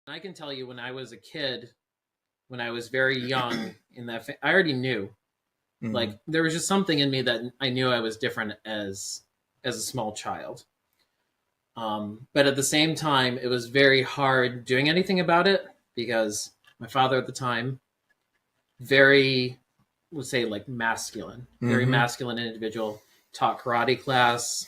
I can tell you when I was a kid, when I was very young in that, I already knew. Mm-hmm. Like there was just something in me that I knew I was different as a small child. But at the same time, it was very hard doing anything about it because my father at the time, very, let's say like masculine, very masculine individual, taught karate class.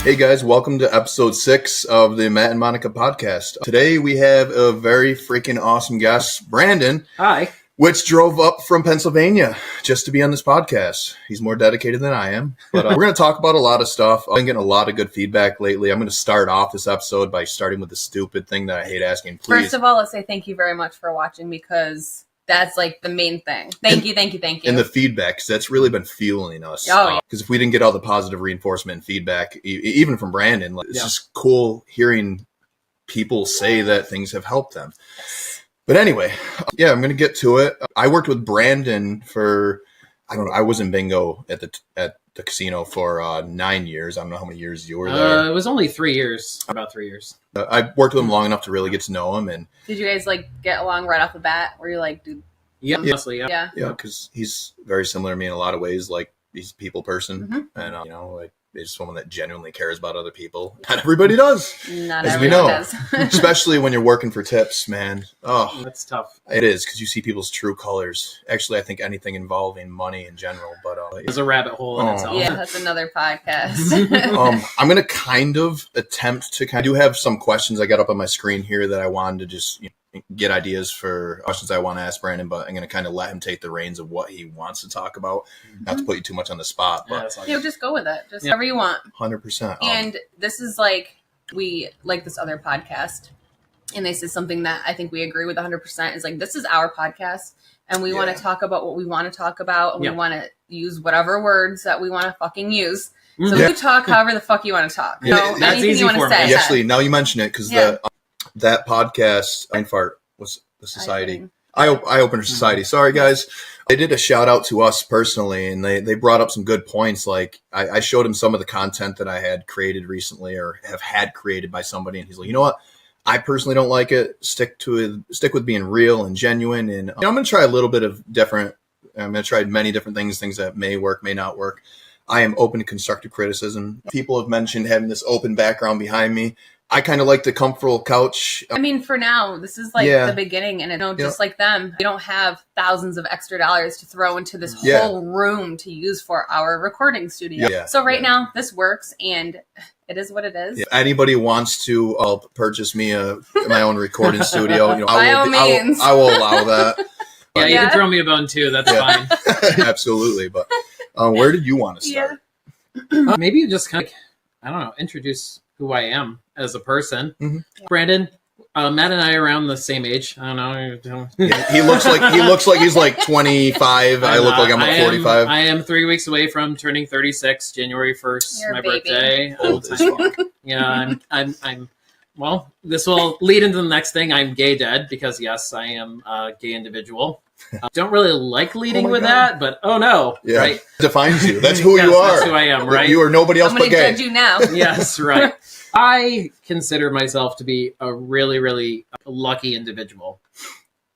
Hey guys, welcome to episode 6 of the Matt and Monica podcast. Today we have a very freaking awesome guest, Brandon. Hi. Which drove up from Pennsylvania just to be on this podcast. He's more dedicated than I am. But we're going to talk about a lot of stuff. I've been getting a lot of good feedback lately. I'm going to start off this episode by starting with the stupid thing that I hate asking. Please. First of all, let's say thank you very much for watching because that's like the main thing. Thank you. And the feedback, because that's really been fueling us. Because if we didn't get all the positive reinforcement and feedback, even from Brandon, it's just cool hearing people say that things have helped them. But anyway, I'm going to get to it. I worked with Brandon for, I was in bingo at the casino for 9 years. I don't know how many years you were there. It was only 3 yees, about 3 years. I worked with him long enough to really get to know him. And did you guys get along right off the bat? Were you like, dude? Yeah, mostly, yeah. Yeah, because he's very similar to me in a lot of ways. Like, he's a people person. And, he's someone that genuinely cares about other people. Not everybody does. Not everybody does. Especially when you're working for tips, man. Oh, that's tough. It is, because you see people's true colors. Actually, I think anything involving money in general. But there's a rabbit hole in itself. Yeah, that's another podcast. I'm going to kind of attempt to I do have some questions I got up on my screen here that I wanted to just get ideas for questions I want to ask Brandon, but I'm going to kind of let him take the reins of what he wants to talk about. Not to put you too much on the spot, but just go with it. Just whatever you want. 100%. And this is we like this other podcast, and this is something that I think we agree with 100% is this is our podcast, and we want to talk about what we want to talk about, and we want to use whatever words that we want to fucking use. So you talk however the fuck you want to talk. That's anything easy you want to say. Actually, now you mention it, because that podcast, Mindfart, was the society. Eye-Opener Society. Sorry, guys. They did a shout out to us personally, and they brought up some good points. Like, I showed him some of the content that I had created recently or have had created by somebody, and he's like, you know what? I personally don't like it. Stick with being real and genuine. And I'm going to try a little bit of different. I'm going to try many different things that may work, may not work. I am open to constructive criticism. People have mentioned having this open background behind me. I kind of like the comfortable couch. I mean, for now, this is the beginning. And just like them, we don't have thousands of extra dollars to throw into this whole room to use for our recording studio. Yeah. So now, this works, and it is what it is. Yeah. Anybody wants to purchase me my own recording studio, by all means. I will allow that. You can throw me a bone too. That's fine. Absolutely. But where did you want to start? Maybe just kind of, introduce who I am as a person. Brandon, Matt and I are around the same age. I don't know. He looks like he's 25. I look like I'm 45. I am 3 weeks away from turning 36, January 1st, You're my a baby. birthday. Old as fuck. Yeah, I'm well, this will lead into the next thing. I'm gay dead because yes, I am a gay individual. Don't really like leading with that, but right? Defines you. That's who you are. That's who I am, right? You are nobody else but gay. I'm going to judge you now. Yes, right. I consider myself to be a really, really lucky individual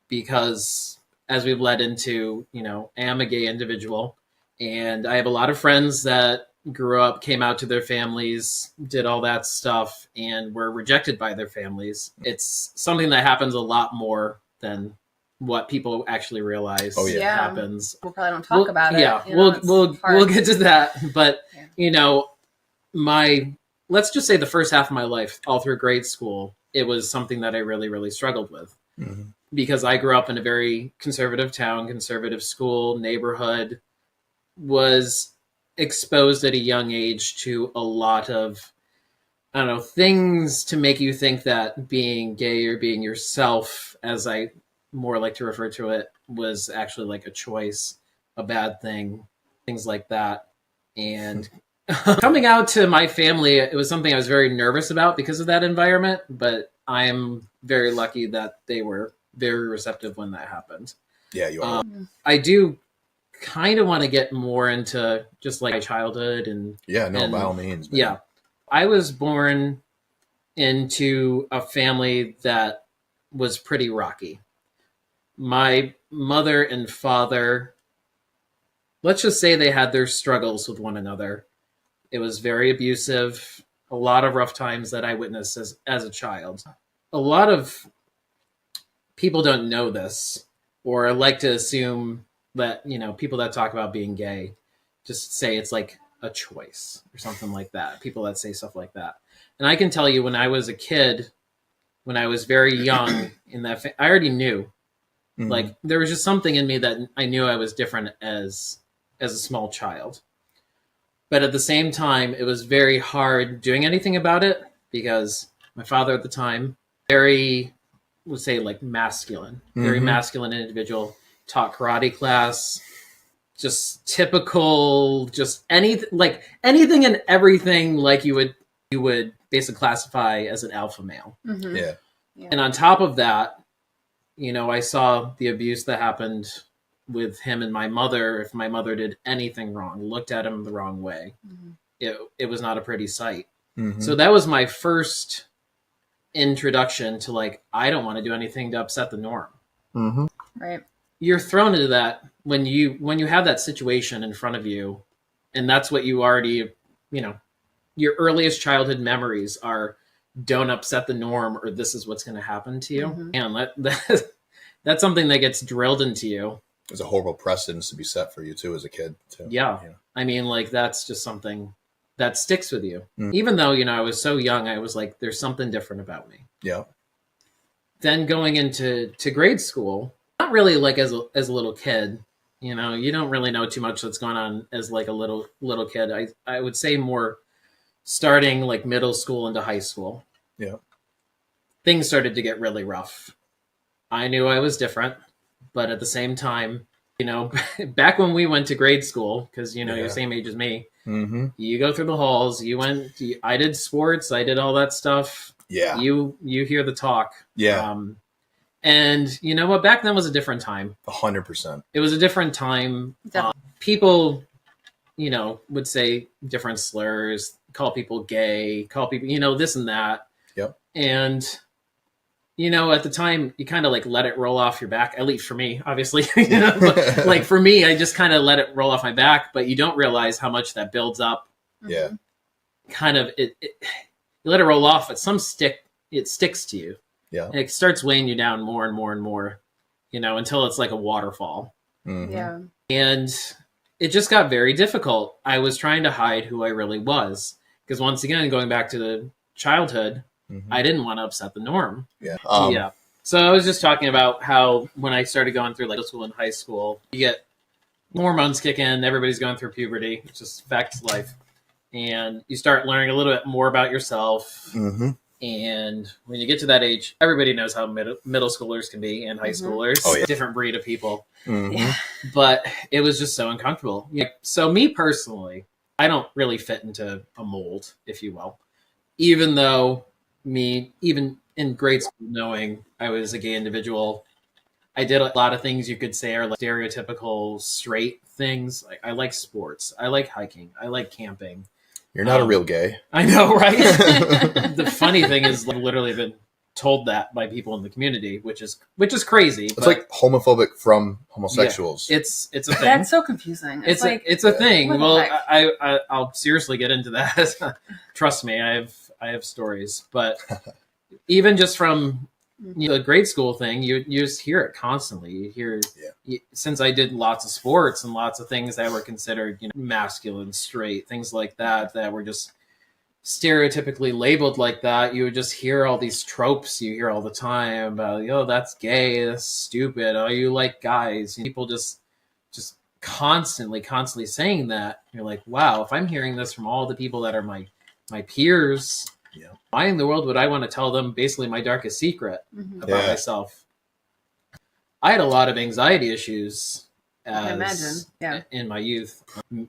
because as we've led into, I am a gay individual, and I have a lot of friends that grew up, came out to their families, did all that stuff, and were rejected by their families. It's something that happens a lot more than what people actually realize happens. We probably don't talk about it. Yeah, we'll get to that. But let's just say the first half of my life, all through grade school, it was something that I really, really struggled with because I grew up in a very conservative town, conservative school, neighborhood, was exposed at a young age to a lot of, things to make you think that being gay or being yourself, as I more like to refer to it, was actually like a choice, a bad thing, things like that. And coming out to my family, it was something I was very nervous about because of that environment, but I'm very lucky that they were very receptive when that happened. Yeah, you are. I do kind of want to get more into just like my childhood and by all means, man. Yeah. I was born into a family that was pretty rocky. My mother and father, let's just say they had their struggles with one another. It was very abusive, a lot of rough times that I witnessed as a child. A lot of people don't know this, or like to assume that, people that talk about being gay just say it's like a choice or something like that. People that say stuff like that. And I can tell you, when I was a kid, when I was very young I already knew. Like, there was just something in me that I knew I was different as a small child. But at the same time, it was very hard doing anything about it because my father at the time, let's say like masculine, very masculine individual, taught karate class, just typical, just anything and everything like you would basically classify as an alpha male. Yeah. And on top of that, I saw the abuse that happened with him and my mother. If my mother did anything wrong, looked at him the wrong way, it was not a pretty sight. So that was my first introduction to like, I don't want to do anything to upset the norm. Right. You're thrown into that when you have that situation in front of you, and that's what you already, your earliest childhood memories are, don't upset the norm, or this is what's going to happen to you. And that's something that gets drilled into you. There's a horrible precedence to be set for you too as a kid too. Yeah. I mean, like, that's just something that sticks with you. Even though, I was so young, I was like, there's something different about me. Yeah. Then going into grade school, not really like as a little kid, you don't really know too much that's going on as like a little kid. I would say more starting like middle school into high school. Yeah. Things started to get really rough. I knew I was different, but at the same time, back when we went to grade school, because, you're the same age as me, you go through the halls, I did sports, I did all that stuff. Yeah. You hear the talk. Yeah. And you know what? Back then was a different time. 100%. It was a different time. People, would say different slurs, call people gay, call people, this and that. Yep. And, at the time, you kind of like let it roll off your back, at least for me, obviously. But, like, for me, I just kind of let it roll off my back, but you don't realize how much that builds up. Yeah. Kind of, you let it roll off, but it sticks to you. Yeah. And it starts weighing you down more and more and more, until it's like a waterfall. Yeah. And it just got very difficult. I was trying to hide who I really was. Because once again, going back to the childhood, I didn't want to upset the norm. Yeah. Yeah. So I was just talking about how when I started going through like middle school and high school, you get hormones kick in, everybody's going through puberty. It's just fact of life. And you start learning a little bit more about yourself. And when you get to that age, everybody knows how middle schoolers can be and high schoolers. Oh, yeah. Different breed of people. But it was just so uncomfortable. So me personally, I don't really fit into a mold, if you will. Even though even in grade school, knowing I was a gay individual, I did a lot of things you could say are like stereotypical straight things. Like, I like sports. I like hiking. I like camping. You're not a real gay. I know, right? The funny thing is, I've literally been told that by people in the community, which is crazy. It's like homophobic from homosexuals. Yeah, it's a thing. That's so confusing. It's a thing. Well, I'll seriously get into that. Trust me, I have stories. But even just from the grade school thing, you just hear it constantly. You hear, since I did lots of sports and lots of things that were considered, masculine, straight, things like that were just stereotypically labeled like that, you would just hear all these tropes you hear all the time about, that's gay, that's stupid, oh, you like guys. People just constantly saying that. You're like, wow, if I'm hearing this from all the people that are my peers, why in the world would I want to tell them basically my darkest secret about myself? I had a lot of anxiety issues I can imagine. Yeah. in my youth.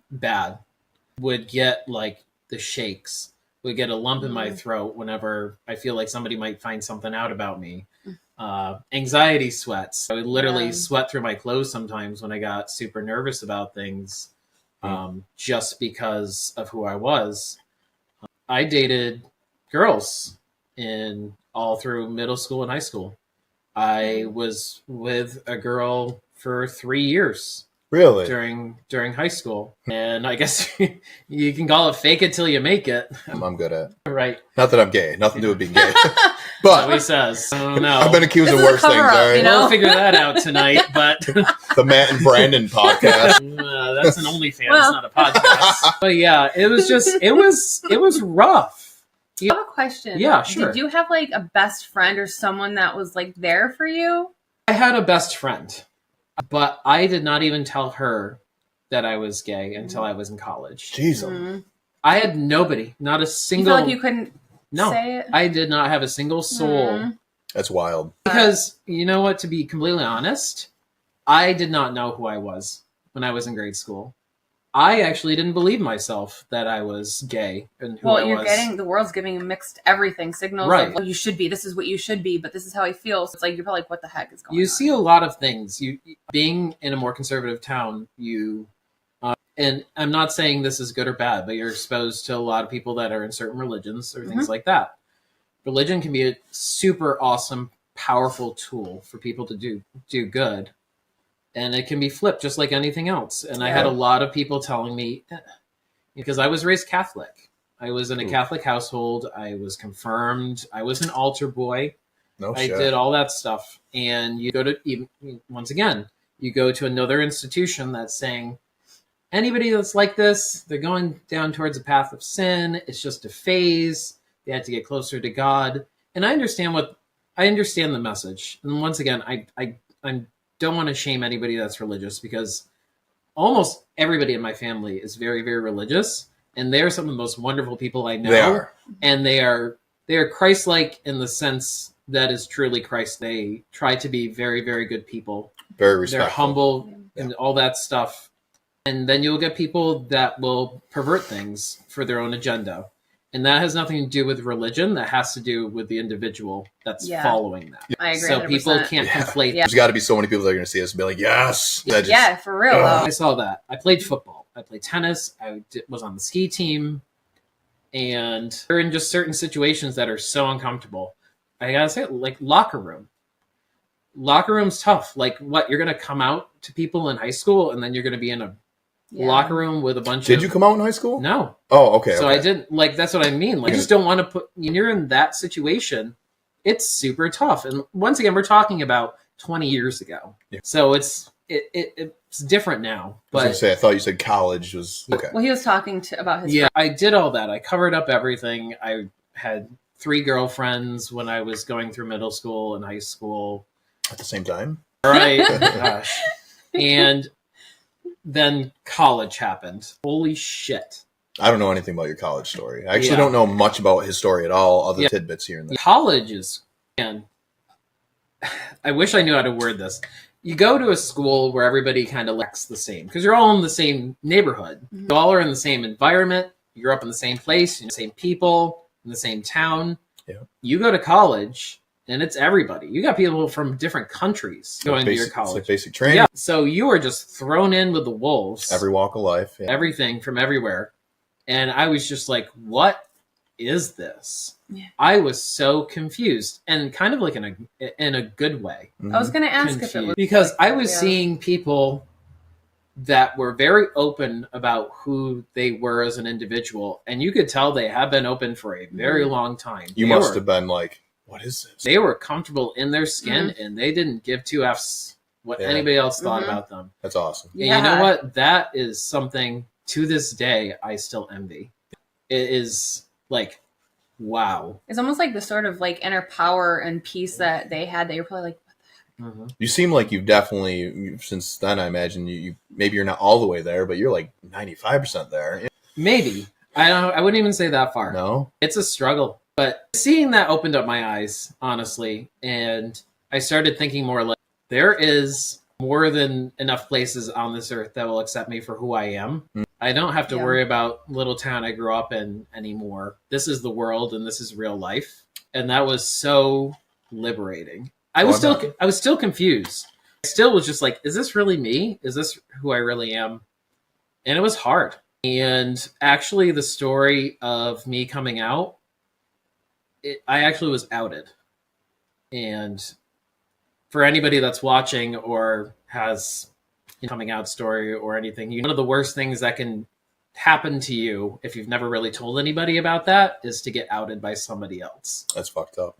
Bad. Would get like the shakes. Would get a lump in my throat whenever I feel like somebody might find something out about me. Anxiety sweats. I would literally sweat through my clothes sometimes when I got super nervous about things, just because of who I was. I dated girls all through middle school and high school. I was with a girl for 3 years. Really? During high school. And I guess you can call it fake it till you make it. I'm good at. Right. Not that I'm gay. Nothing to do with being gay. But so he says, I don't know. I've been accused of worse things. All right? You know? We'll figure that out tonight, but the Matt and Brandon podcast. That's an OnlyFans, not a podcast. But yeah, it was rough. I have a question. Yeah, sure. Did you have like a best friend or someone that was like there for you? I had a best friend, but I did not even tell her that I was gay until I was in college. Jesus. I had nobody, not a single. You feel like you couldn't say it? I did not have a single soul. That's wild. Because, you know what, to be completely honest, I did not know who I was when I was in grade school. I actually didn't believe myself that I was gay and who I was. The world's giving mixed everything, signals of what you should be. This is what you should be, but this is how I feel. So it's like, you're probably like, what the heck is going on? You see a lot of things. Being in a more conservative town, and I'm not saying this is good or bad, but you're exposed to a lot of people that are in certain religions or things like that. Religion can be a super awesome, powerful tool for people to do good. And it can be flipped just like anything else. And I had a lot of people telling me, because I was raised Catholic. I was in a Catholic household. I was confirmed. I was an altar boy. I did all that stuff. And you go to, once again, you go to another institution that's saying, anybody that's like this, they're going down towards a path of sin. It's just a phase. They had to get closer to God. And I understand the message. And once again, I don't want to shame anybody that's religious, because almost everybody in my family is very, very religious, and they're some of the most wonderful people I know. They are. And they are Christ-like in the sense that is truly Christ. They try to be very, very good people. Very respectful. They're humble and all that stuff. And then you'll get people that will pervert things for their own agenda. And that has nothing to do with religion. That has to do with the individual that's following that. I agree. So 100%. people can't conflate. There's got to be so many people that are going to see us and be like, yes. For real. I saw that. I played football. I played tennis. I was on the ski team. And they're in just certain situations that are so uncomfortable. I got to say, like locker room. Locker room's tough. Like, what? You're going to come out to people in high school, and then you're going to be in a locker room with a bunch of... Did you come out in high school? No. Oh, okay. So I didn't, like, that's what I mean. Like, you just don't want to when you're in that situation, it's super tough. And once again, we're talking about 20 years ago. Yeah. So it's different now. But I was going to say, I thought you said college was... Okay. Well, he was talking about his... Yeah, I did all that. I covered up everything. I had 3 girlfriends when I was going through middle school and high school. At the same time? Right. Gosh. And... then college happened. Holy shit. I don't know anything about your college story. I actually don't know much about his story at all, other tidbits here and there. College is, man, I wish I knew how to word this. You go to a school where everybody kind of looks the same, because you're all in the same neighborhood. Mm-hmm. You all are in the same environment. You're up in the same place, the same people, in the same town. Yeah. You go to college... and it's everybody. You got people from different countries going to your college. It's like basic training. Yeah. So you are just thrown in with the wolves. Every walk of life. Yeah. Everything from everywhere. And I was just like, what is this? Yeah. I was so confused, and kind of like in a good way. I was going to ask if it was... because I was seeing people that were very open about who they were as an individual. And you could tell they have been open for a very long time. You must have been like... what is this? They were comfortable in their skin, and they didn't give 2 Fs what anybody else thought about them. That's awesome. And you know what? That is something to this day I still envy. It is like, wow. It's almost like the sort of like inner power and peace that they had that you're probably like, what the heck? You seem like you've definitely, since then, I imagine you maybe you're not all the way there, but you're like 95% there. Maybe. I wouldn't even say that far. No? It's a struggle. But seeing that opened up my eyes, honestly, and I started thinking more like, there is more than enough places on this earth that will accept me for who I am. I don't have to worry about little town I grew up in anymore. This is the world and this is real life. And that was so liberating. I was still confused. I still was just like, is this really me? Is this who I really am? And it was hard. And actually the story of me coming out, I actually was outed. And for anybody that's watching or has a coming out story or anything, one of the worst things that can happen to you if you've never really told anybody about that is to get outed by somebody else. That's fucked up.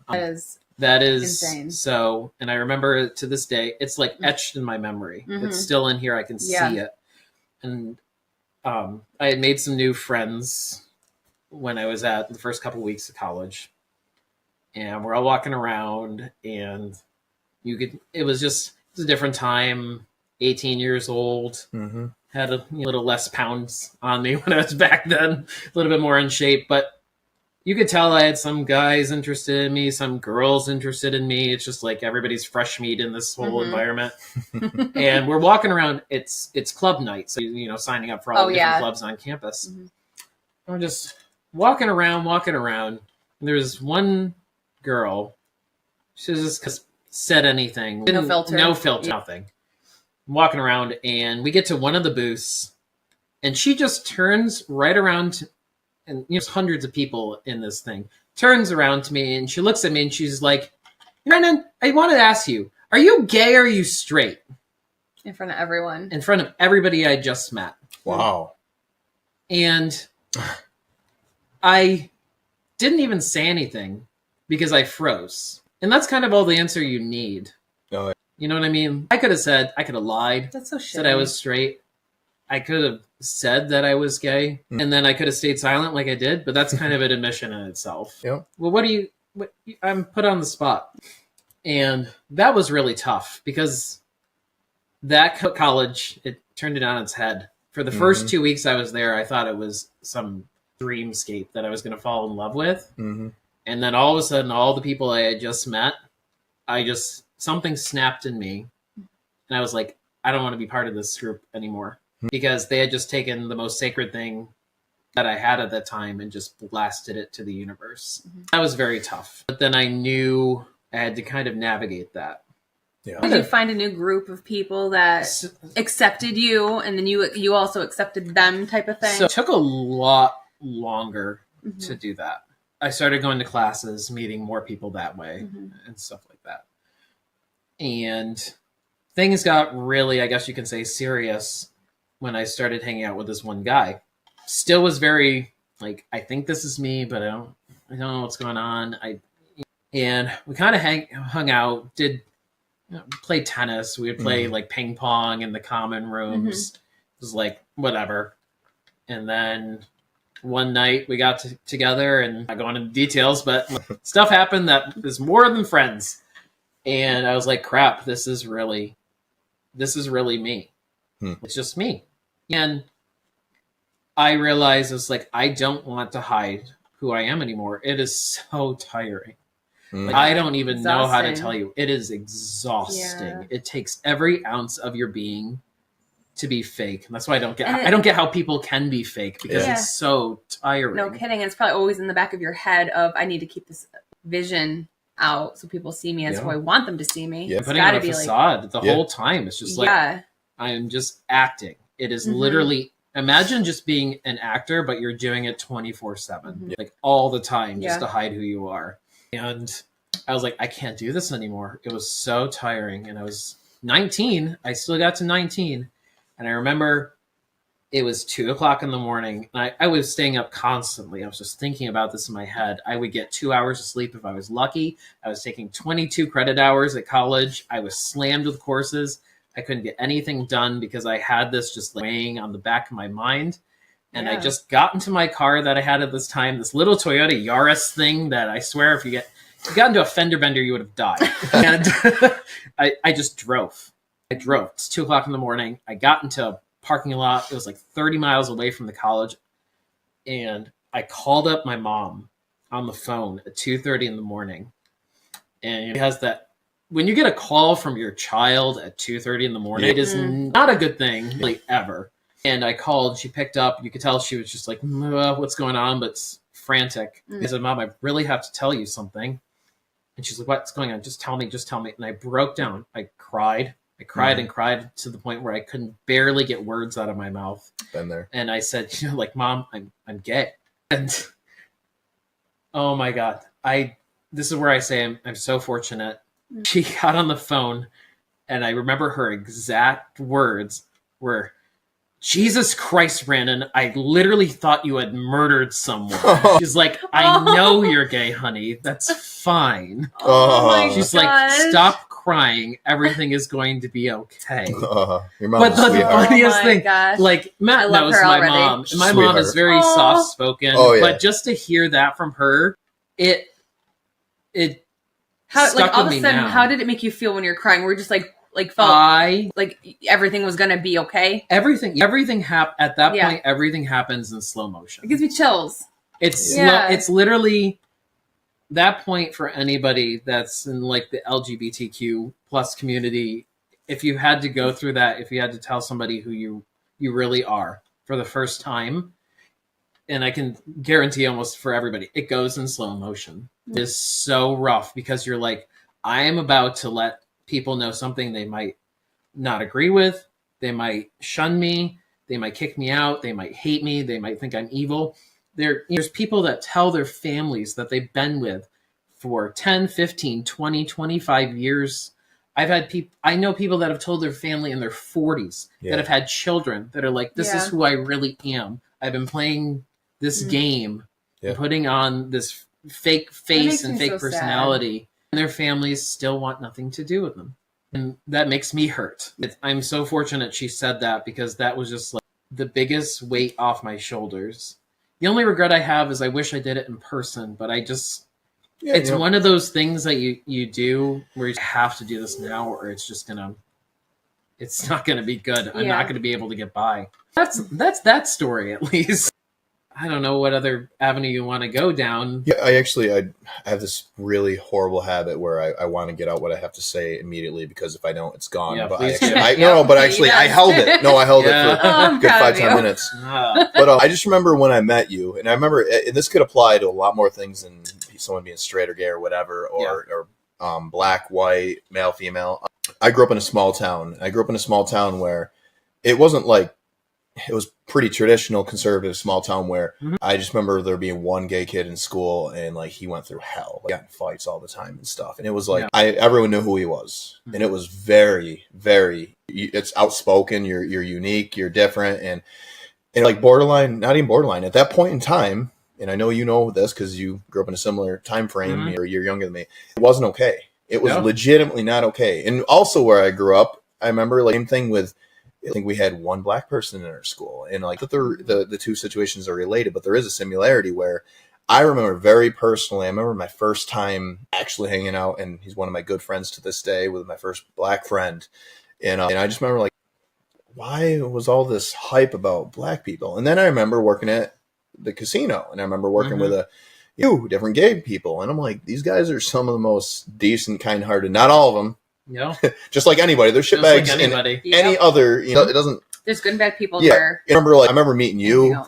That is insane. So, and I remember to this day, it's like etched in my memory. It's still in here. I can see it. And I had made some new friends when I was at the first couple weeks of college. And we're all walking around and it was a different time, 18 years old, had a little less pounds on me when I was back then, a little bit more in shape, but you could tell I had some guys interested in me, some girls interested in me. It's just like everybody's fresh meat in this whole environment. And we're walking around, it's club night. So, signing up for all the different clubs on campus. We're just walking around. And there's one girl, she just said anything. No filter, nothing. I'm walking around and we get to one of the booths and she just turns right around and there's hundreds of people in this thing, turns around to me and she looks at me and she's like, Brennan, I wanted to ask you, are you gay or are you straight? In front of everyone. In front of everybody I just met. Wow. And I didn't even say anything because I froze. And that's kind of all the answer you need. Oh, yeah. You know what I mean? I could have lied. That's so shitty. Said I was straight. I could have said that I was gay. And then I could have stayed silent like I did. But that's kind of an admission in itself. Yeah. Well, I'm put on the spot. And that was really tough because that college, it turned it on its head. For the first 2 weeks I was there, I thought it was some dreamscape that I was going to fall in love with. And then all of a sudden, all the people I had just met, something snapped in me. And I was like, I don't want to be part of this group anymore. Because they had just taken the most sacred thing that I had at that time and just blasted it to the universe. That was very tough. But then I knew I had to kind of navigate that. Yeah. Did you find a new group of people that accepted you and then you also accepted them type of thing? So it took a lot longer to do that. I started going to classes, meeting more people that way and stuff like that. And things got really, I guess you can say, serious when I started hanging out with this one guy. Still was very like, I think this is me, but I don't know what's going on. And we kind of hung out, play tennis. We would play like ping pong in the common rooms. It was like, whatever. And then one night we got together, and I'm not going into details, but stuff happened that is more than friends. And I was like, crap, this is really me. It's just me. And I realized it's like, I don't want to hide who I am anymore. It is so tiring. Like, I don't even know how to tell you. It is exhausting. Yeah. It takes every ounce of your being to be fake. And that's why I don't get how people can be fake, because it's so tiring. No kidding. It's probably always in the back of your head of, I need to keep this vision out so people see me as who I want them to see me. Yeah, putting on a facade the whole time. It's just like, I am just acting. It is literally, imagine just being an actor, but you're doing it 24/7, like all the time, just to hide who you are. And I was like, I can't do this anymore. It was so tiring. And I was 19. I still got to 19. And I remember it was 2:00 in the morning. And I was staying up constantly. I was just thinking about this in my head. I would get 2 hours of sleep if I was lucky. I was taking 22 credit hours at college. I was slammed with courses. I couldn't get anything done because I had this just weighing on the back of my mind. And I just got into my car that I had at this time, this little Toyota Yaris thing that I swear if you got into a fender bender, you would have died. And I just drove. It's 2:00 in the morning. I got into a parking lot. It was like 30 miles away from the college. And I called up my mom on the phone at 2:30 in the morning. And she has that when you get a call from your child at 2:30 in the morning, it is not a good thing, really, ever. And I called, she picked up, you could tell she was just like, what's going on, but frantic. I said, Mom, I really have to tell you something. And she's like, what's going on? Just tell me. And I broke down. I cried and cried to the point where I couldn't barely get words out of my mouth. Been there. And I said, like, Mom, I'm gay. And oh my God, this is where I say I'm so fortunate. She got on the phone, and I remember her exact words were, Jesus Christ, Brandon, I literally thought you had murdered someone. She's like, I know you're gay, honey. That's fine. She's like, stop crying. Everything is going to be okay. Your mom but the sweetheart. funniest thing, like, Matt knows my mom. My mom is very soft-spoken. But just to hear that from her, it how, stuck like, all of with a sudden, me now. how did it make you feel when you're crying? We're just like felt like everything was gonna be okay. Everything at that point. Everything happens in slow motion. It gives me chills. It's literally that point for anybody that's in like the LGBTQ plus community. If you had to go through that, if you had to tell somebody who you really are for the first time, and I can guarantee almost for everybody, it goes in slow motion. It is so rough because you're like, I am about to let people know something they might not agree with. They might shun me. They might kick me out. They might hate me. They might think I'm evil. There's people that tell their families that they've been with for 10, 15, 20, 25 years. I know people that have told their family in their 40s that have had children that are like, this is who I really am. I've been playing this game, putting on this fake face and fake personality. Sad. And their families still want nothing to do with them. And that makes me hurt. I'm so fortunate she said that, because that was just like the biggest weight off my shoulders. The only regret I have is I wish I did it in person, but I just, it's one of those things that you do where you have to do this now, or it's just it's not going to be good. I'm not going to be able to get by. That's that story, at least. I don't know what other avenue you want to go down. Yeah, I have this really horrible habit where I want to get out what I have to say immediately, because if I don't, it's gone. Yeah, but please I held it. No, I held it for a good 5-10 minutes. But I just remember when I met you, and I remember, and this could apply to a lot more things than someone being straight or gay or whatever, or black, white, male, female. I grew up in a small town. Where it wasn't like, it was pretty traditional, conservative, small town where I just remember there being one gay kid in school, and like he went through hell. He got in fights all the time and stuff. And it was like, everyone knew who he was. And it was very, very, it's outspoken. You're unique, you're different. And like borderline, not even borderline at that point in time. And I know you know this because you grew up in a similar time frame, or you're younger than me. It wasn't okay. It was legitimately not okay. And also where I grew up, I remember like same thing with, I think we had one black person in our school, and like the two situations are related, but there is a similarity where I remember very personally, I remember my first time actually hanging out, and he's one of my good friends to this day, with my first black friend. And I just remember like, why was all this hype about black people? And then I remember working at the casino, and I remember working with different gay people. And I'm like, these guys are some of the most decent, kind-hearted, not all of them. Just like anybody, there's shitbags like any other. It doesn't. There's good and bad people there. I remember meeting you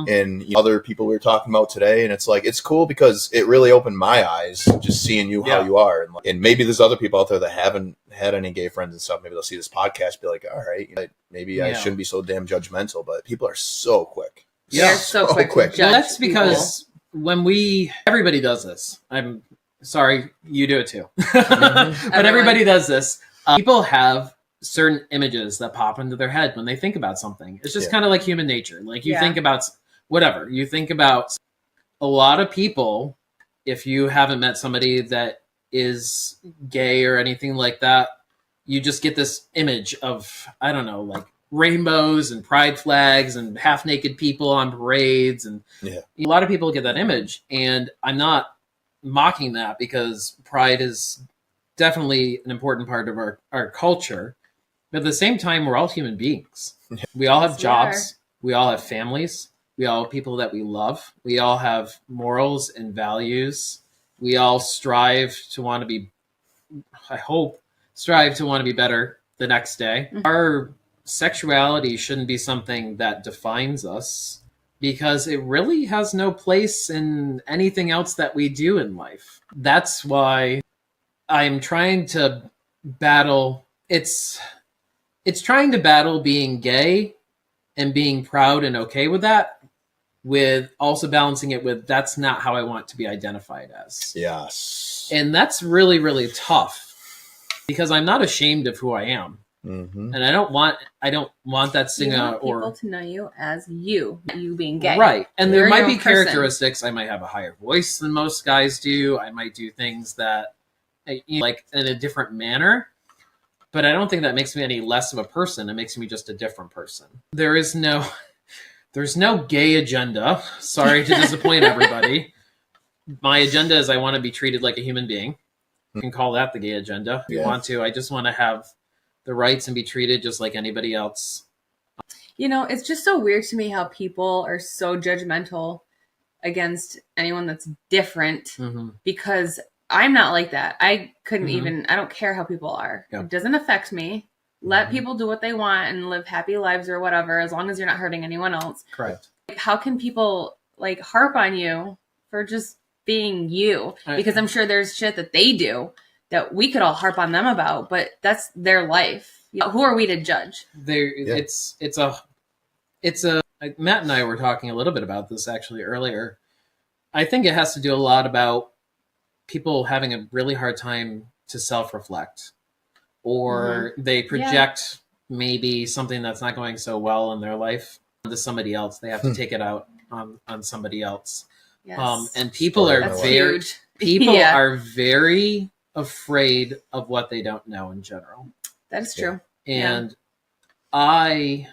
and other people we were talking about today, and it's like, it's cool because it really opened my eyes just seeing you how you are, and maybe there's other people out there that haven't had any gay friends and stuff. Maybe they'll see this podcast, be like, all right, maybe I shouldn't be so damn judgmental. But people are so quick. They're so quick. Well, that's because everybody does this. I'm sorry, you do it too. But everybody does this. People have certain images that pop into their head when they think about something. It's just kind of like human nature. Like you think about whatever. You think about a lot of people, if you haven't met somebody that is gay or anything like that, you just get this image of, I don't know, like rainbows and pride flags and half naked people on parades. And a lot of people get that image. And I'm not mocking that, because pride is definitely an important part of our culture. But at the same time, we're all human beings. We all have jobs. We all have families. We all have people that we love. We all have morals and values. We all strive to want to be I hope, strive to want to be better the next day. Mm-hmm. Our sexuality shouldn't be something that defines us, because it really has no place in anything else that we do in life. That's why I'm trying to battle. It's trying to battle being gay and being proud and okay with that, with also balancing it with that's not how I want to be identified as. Yes. And that's really, really tough, because I'm not ashamed of who I am. Mm-hmm. And I don't want that stigma people to know you as you being gay. Right. And there might be person. characteristics. I might have a higher voice than most guys do. I might do things that, like, in a different manner. But I don't think that makes me any less of a person. It makes me just a different person. There's no gay agenda. Sorry to disappoint everybody. My agenda is I want to be treated like a human being. You can call that the gay agenda if you want to. I just want to have the rights and be treated just like anybody else. It's just so weird to me how people are so judgmental against anyone that's different, mm-hmm. because I'm not like that. I couldn't even, I don't care how people are. Yeah. It doesn't affect me. Let mm-hmm. people do what they want and live happy lives or whatever, as long as you're not hurting anyone else. Correct. How can people harp on you for just being you? Because I'm sure there's shit that they do that we could all harp on them about, but that's their life. Who are we to judge? It's Matt and I were talking a little bit about this actually earlier. I think it has to do a lot about people having a really hard time to self-reflect, or mm-hmm. they project maybe something that's not going so well in their life onto somebody else. They have to take it out on somebody else. Yes. And people are are very afraid of what they don't know in general. That is true. And I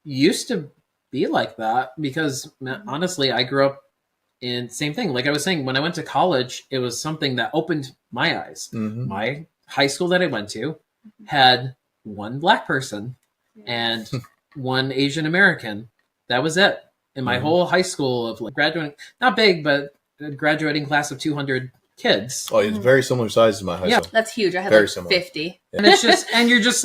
used to be like that because honestly, I grew up in same thing. Like I was saying, when I went to college, it was something that opened my eyes. Mm-hmm. My high school that I went to had one black person and one Asian American. That was it. In my whole high school of graduating, not big, but a graduating class of 200 kids. Oh, it's very similar size to my high school. That's huge. I had 50. Yeah. And it's just, and you're just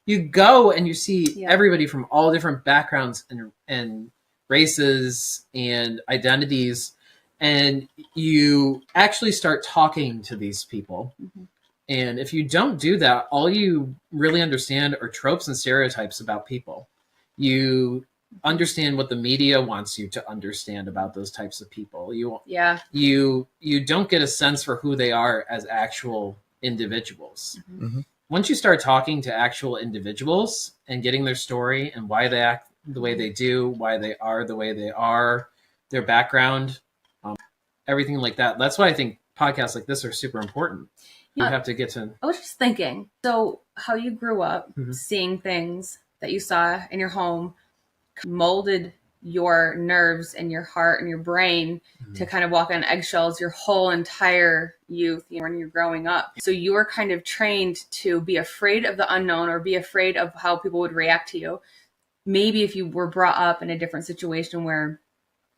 you go and you see everybody from all different backgrounds and races and identities, and you actually start talking to these people. Mm-hmm. And if you don't do that, all you really understand are tropes and stereotypes about people. You understand what the media wants you to understand about those types of people. You don't get a sense for who they are as actual individuals. Mm-hmm. Mm-hmm. Once you start talking to actual individuals and getting their story and why they act the way they do, why they are the way they are, their background, everything like that. That's why I think podcasts like this are super important. You have to get to... I was just thinking, so how you grew up, seeing things that you saw in your home molded your nerves and your heart and your brain to kind of walk on eggshells your whole entire youth when you're growing up. So you were kind of trained to be afraid of the unknown or be afraid of how people would react to you. Maybe if you were brought up in a different situation where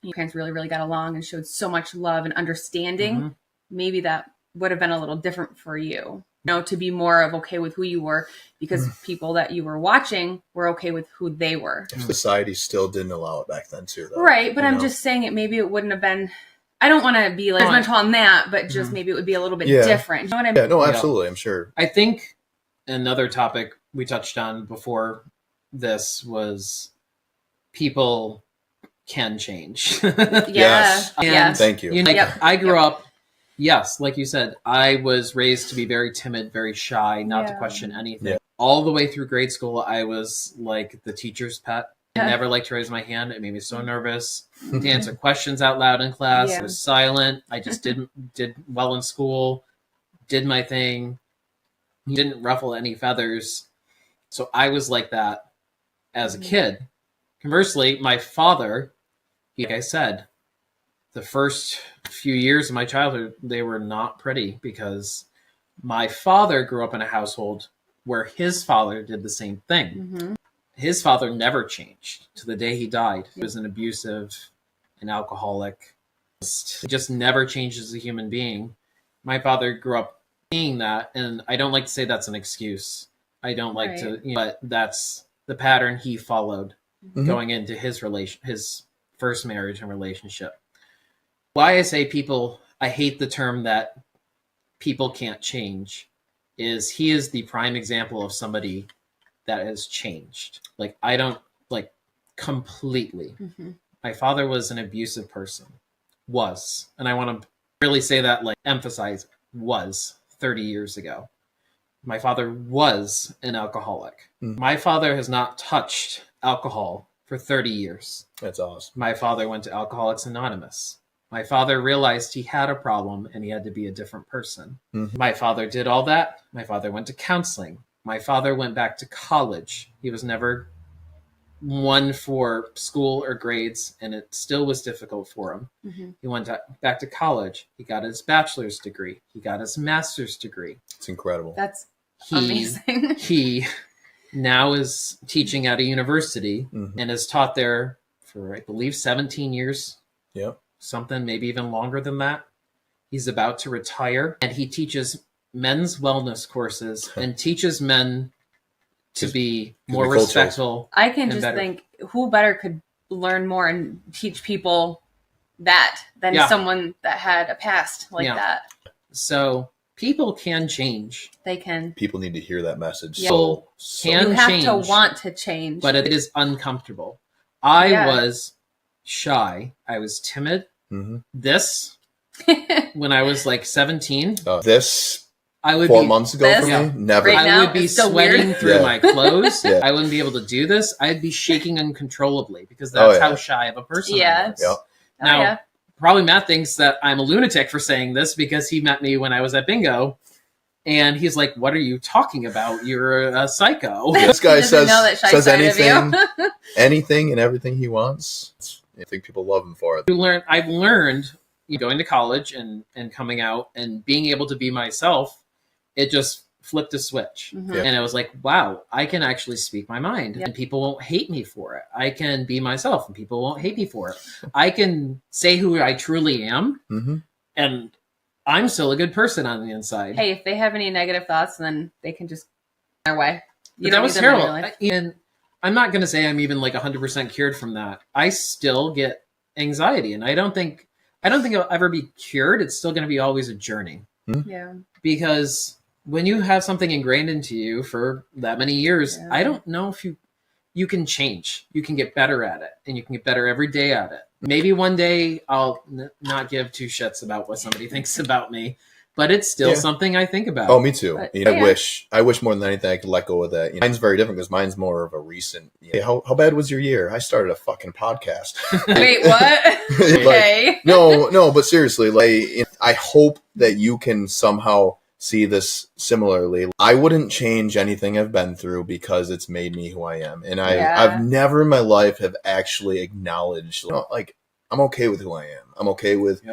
your parents really, really got along and showed so much love and understanding, maybe that would have been a little different for you. To be more of okay with who you were, because people that you were watching were okay with who they were. Society still didn't allow it back then too, though. Right, but I'm just saying maybe it wouldn't have been, I don't want to be judgmental on that, but just maybe it would be a little bit different. You know what I mean? Yeah, no, absolutely, I'm sure. I think another topic we touched on before this was people can change. Yes. Thank you. I grew up, yes, like you said, I was raised to be very timid, very shy, not to question anything. Yeah. All the way through grade school, I was like the teacher's pet. I never liked to raise my hand. It made me so nervous to answer questions out loud in class. I was silent. I just did well in school, did my thing, didn't ruffle any feathers. So I was like that as a kid. Conversely, my father, like I said, the first few years of my childhood, they were not pretty because my father grew up in a household where his father did the same thing. Mm-hmm. His father never changed to the day he died. He was an abusive, an alcoholic. He just never changed as a human being. My father grew up seeing that, and I don't like to say that's an excuse. I don't like Right. to, but that's the pattern he followed going into his first marriage and relationship. Why I say I hate the term that people can't change, is he is the prime example of somebody that has changed. Like, I don't, like, completely. My father was an abusive person. Was. And I want to really say that, like, emphasize was 30 years ago. My father was an alcoholic. My father has not touched alcohol for 30 years. That's awesome. My father went to Alcoholics Anonymous. My father realized he had a problem and he had to be a different person. My father did all that. My father went to counseling. My father went back to college. He was never one for school or grades, and it still was difficult for him. He went back to college. He got his bachelor's degree. He got his master's degree. It's incredible. That's amazing. He now is teaching at a university and has taught there for, I believe, 17 years. Yep. Something, maybe even longer than that. He's about to retire, and he teaches men's wellness courses and teaches men to be more respectful. I can just think, who better could learn more and teach people that than someone that had a past like that. So people can change. They can. People need to hear that message. People can you have change, to want to change. but it is uncomfortable. I was shy. I was timid. This, when I was like 17. I would 4 months ago for me? Never. Right now, I would be sweating through my clothes. I wouldn't be able to do this. I'd be shaking uncontrollably because that's how shy of a person I was. Now, probably Matt thinks that I'm a lunatic for saying this because he met me when I was at bingo. And he's like, "What are you talking about? You're a psycho." This guy says anything and everything he wants. I think people love him for it. I've learned, going to college and coming out and being able to be myself. It just flipped a switch. And I was like, wow, I can actually speak my mind and people won't hate me for it. I can be myself and people won't hate me for it. I can say who I truly am and I'm still a good person on the inside. Hey, if they have any negative thoughts, then they can just go their way. That was terrible. And I'm not going to say I'm even like 100% cured from that. I still get anxiety and I don't think I'll ever be cured. It's still going to be always a journey. Yeah. Because when you have something ingrained into you for that many years, I don't know if you can change. You can get better at it, and you can get better every day at it. Maybe one day I'll not give two shits about what somebody thinks about me, but it's still something I think about. Oh, me too. I wish more than anything I could let go of that. Mine's very different because mine's more of a recent. How bad was your year? I started a fucking podcast. Wait, what? Okay. No, but seriously, I hope that you can somehow see this similarly. I wouldn't change anything I've been through because it's made me who I am. And I've never in my life have actually acknowledged, I'm okay with who I am. I'm okay with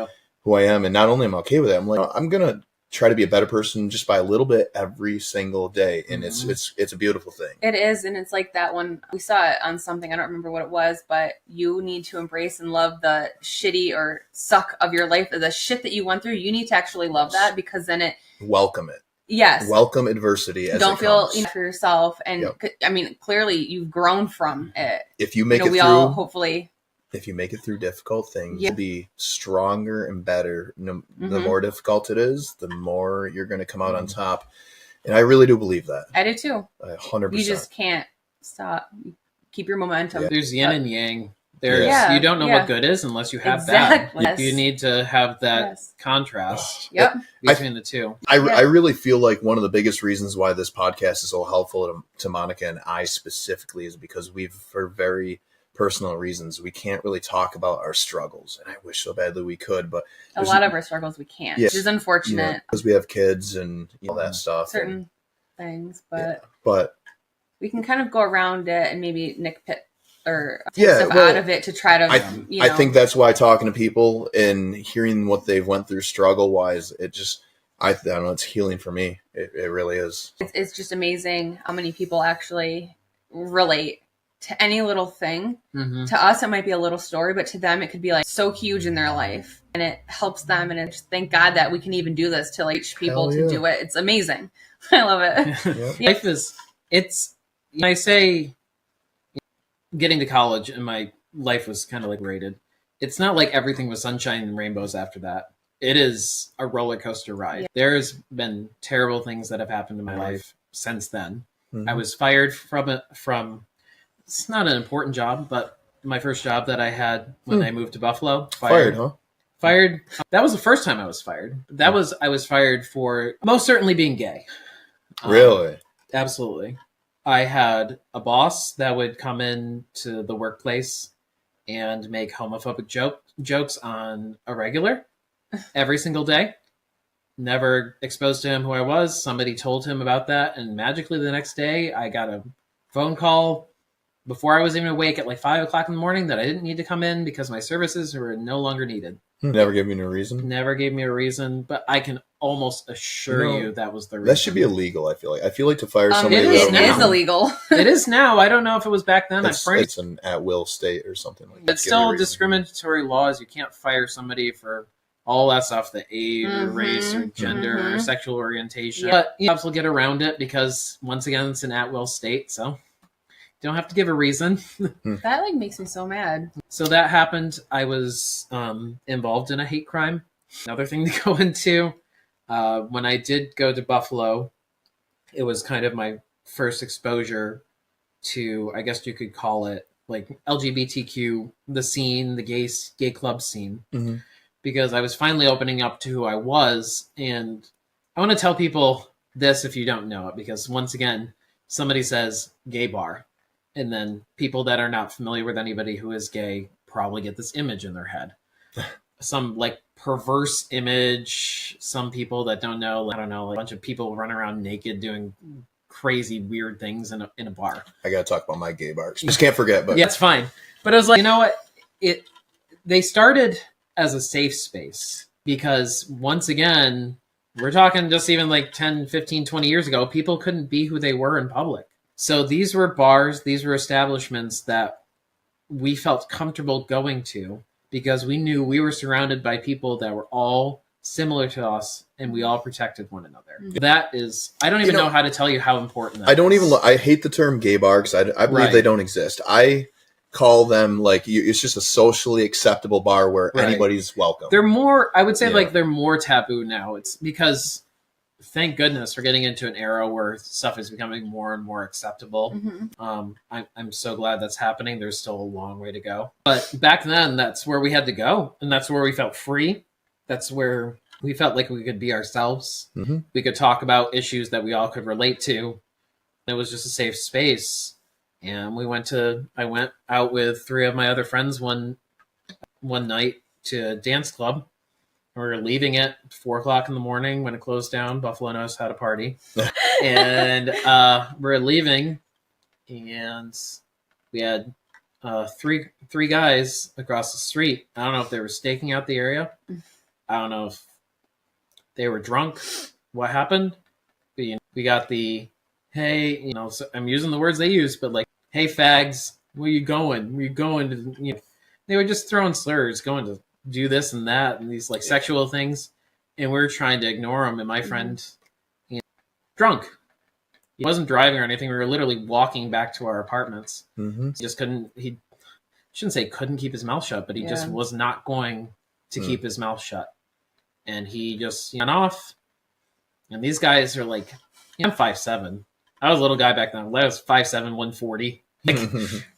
who I am. And not only am I okay with it, I'm like, I'm going to try to be a better person just by a little bit every single day. And it's a beautiful thing. It is. And it's like that one, we saw it on something, I don't remember what it was, but you need to embrace and love the shitty or suck of your life, the shit that you went through. You need to actually love that because then welcome it. Yes. Welcome adversity as don't it feel comes. for yourself. And I mean, clearly you've grown from it. If you make it we through, all hopefully. If you make it through difficult things, you'll be stronger and better. The more difficult it is, the more you're going to come out on top. And I really do believe that. I do too. 100%. You just can't stop. Keep your momentum. There's yin and yang. You don't know what good is unless you have exactly. You need to have that contrast between the two. I really feel like one of the biggest reasons why this podcast is so helpful to Monica and I specifically is because for very personal reasons, we can't really talk about our struggles. And I wish so badly we could, but a lot of our struggles we can't, which is unfortunate. Because we have kids and all that stuff. Certain things, but we can kind of go around it and maybe nitpick or take stuff out of it to try to, I think that's why talking to people and hearing what they've went through struggle wise, it just, I don't know, it's healing for me. It really is. It's just amazing how many people actually relate to any little thing. Mm-hmm. To us, it might be a little story, but to them, it could be like so huge in their life, and it helps them. And it's thank God that we can even do this to like reach people to do it. It's amazing. I love it. Yep. Life is, when I say getting to college and my life was kind of like rated, it's not like everything was sunshine and rainbows after that. It is a roller coaster ride. Yeah. There's been terrible things that have happened in my life since then. Mm-hmm. I was fired from it's not an important job, but my first job that I had when I moved to Buffalo. Fired, huh? Fired. That was the first time I was fired. I was fired for most certainly being gay. Really? Absolutely. I had a boss that would come in to the workplace and make homophobic jokes on a regular every single day. Never exposed to him who I was. Somebody told him about that, and magically the next day I got a phone call before I was even awake at like 5 o'clock in the morning that I didn't need to come in because my services were no longer needed. Never gave me a reason? Never gave me a reason, but I can almost assure you that was the reason. That should be illegal, I feel like. I feel like to fire somebody... It is illegal. It is now. I don't know if it was back then. It's an at-will state or something like that. It's still discriminatory laws. You can't fire somebody for all that stuff, the age or race or gender or sexual orientation. Yeah. But you also get around it because, once again, it's an at-will state, so... Don't have to give a reason. That like makes me so mad. So that happened. I was involved in a hate crime. Another thing to go into. When I did go to Buffalo, it was kind of my first exposure to, I guess you could call it, like LGBTQ, the scene, the gay club scene. Mm-hmm. Because I was finally opening up to who I was. And I want to tell people this if you don't know it. Because once again, somebody says gay bar. And then people that are not familiar with anybody who is gay probably get this image in their head. Some like perverse image. Some people that don't know, I don't know, like a bunch of people running around naked doing crazy weird things in a bar. I gotta talk about my gay bars. Just can't forget, but yeah, it's fine. But I was like, you know what? They started as a safe space because once again, we're talking just even like 10, 15, 20 years ago, people couldn't be who they were in public. So these were bars, these were establishments that we felt comfortable going to because we knew we were surrounded by people that were all similar to us and we all protected one another. Mm-hmm. That is, I don't even know how to tell you how important that is. I hate the term gay bar because I believe they don't exist. I call them like, it's just a socially acceptable bar where anybody's welcome. They're more, I would say like they're more taboo now. It's because... Thank goodness we're getting into an era where stuff is becoming more and more acceptable. Mm-hmm. I'm so glad that's happening. There's still a long way to go. But back then, that's where we had to go. And that's where we felt free. That's where we felt like we could be ourselves. Mm-hmm. We could talk about issues that we all could relate to. It was just a safe space. And I went out with 3 of my other friends one night to a dance club. We were leaving at 4 o'clock in the morning when it closed down. Buffalo knows how to party. And we're leaving, and we had three guys across the street. I don't know if they were staking out the area. I don't know if they were drunk. What happened? We got the, hey, so I'm using the words they use, but like, hey, fags, where you going? Where you going to, they were just throwing slurs, going to do this and that and these like sexual things, and we were trying to ignore them. And my friend, drunk, he wasn't driving or anything. We were literally walking back to our apartments. Mm-hmm. He just couldn't. He shouldn't say couldn't keep his mouth shut, but he just was not going to keep his mouth shut, and he just went off. And these guys are like, I'm 5'7". I was a little guy back then. I was 5'7", 140. Like,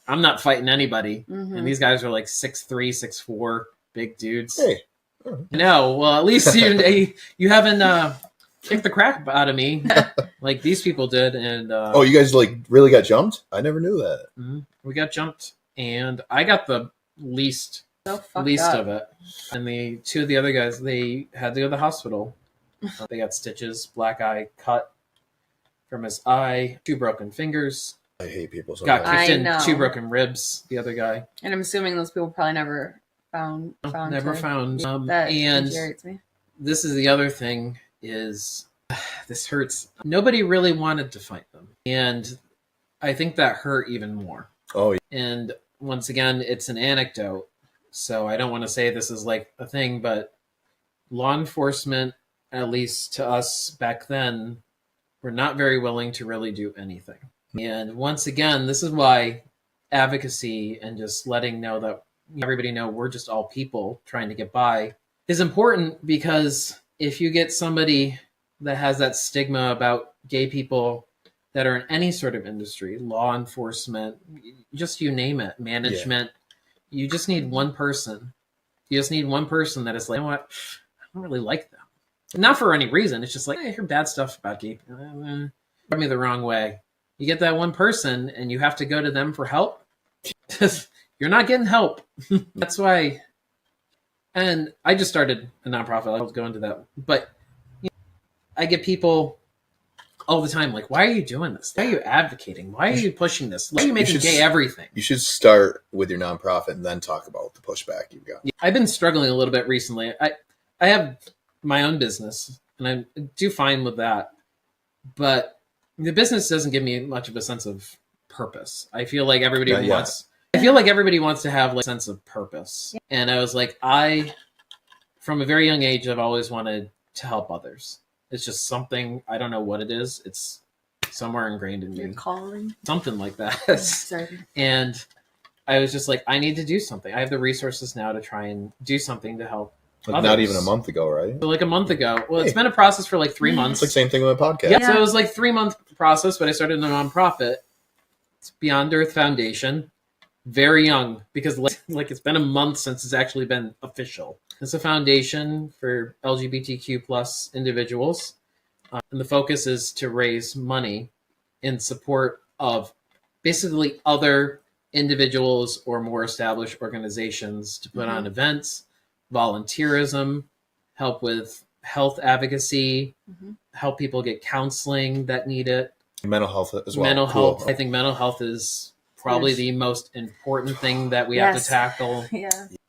I'm not fighting anybody. Mm-hmm. And these guys are like 6'3", 6'4". Big dudes. Hey. No, well, at least you haven't kicked the crap out of me like these people did. And you guys like really got jumped? I never knew that. Mm-hmm. We got jumped, and I got the least of it. And the 2 of the other guys, they had to go to the hospital. They got stitches, black eye cut from his eye, 2 broken fingers. I hate people so got kicked in, 2 broken ribs. The other guy, and I'm assuming those people probably never found. That infuriates me. This is the other thing is this hurts. Nobody really wanted to fight them, and I think that hurt even more. Oh, yeah. And once again, it's an anecdote. So I don't want to say this is like a thing, but law enforcement, at least to us back then, were not very willing to really do anything. And once again, this is why advocacy and just letting know that everybody know we're just all people trying to get by is important, because if you get somebody that has that stigma about gay people that are in any sort of industry, law enforcement, just you name it, management, you just need one person. You just need one person that is like, you know what, I don't really like them. Not for any reason. It's just like, I hear bad stuff about gay people. Rub me the wrong way. You get that one person and you have to go to them for help. You're not getting help. That's why. And I just started a nonprofit. I'll go into that. But I get people all the time like, why are you doing this? Why are you advocating? Why are you pushing this? Why are you making gay everything? You should start with your nonprofit and then talk about the pushback you've got. I've been struggling a little bit recently. I have my own business and I do fine with that. But the business doesn't give me much of a sense of purpose. I feel like everybody wants to have like a sense of purpose. And I was like, from a very young age, I've always wanted to help others. It's just something, I don't know what it is. It's somewhere ingrained in me. Your calling. Something like that. Sorry. And I was just like, I need to do something. I have the resources now to try and do something to help Like others. not even a month ago, right? So like a month ago. Well, it's been a process for like 3 months. It's like same thing with a podcast. Yeah, so it was like 3-month process, but I started a nonprofit. It's Beyond Earth Foundation. Very young, because like it's been a month since it's actually been official. It's a foundation for LGBTQPlus individuals. And the focus is to raise money in support of basically other individuals or more established organizations to put on events, volunteerism, help with health advocacy, help people get counseling that need it. Mental health as well. Mental health. I think mental health is probably the most important thing that we have to tackle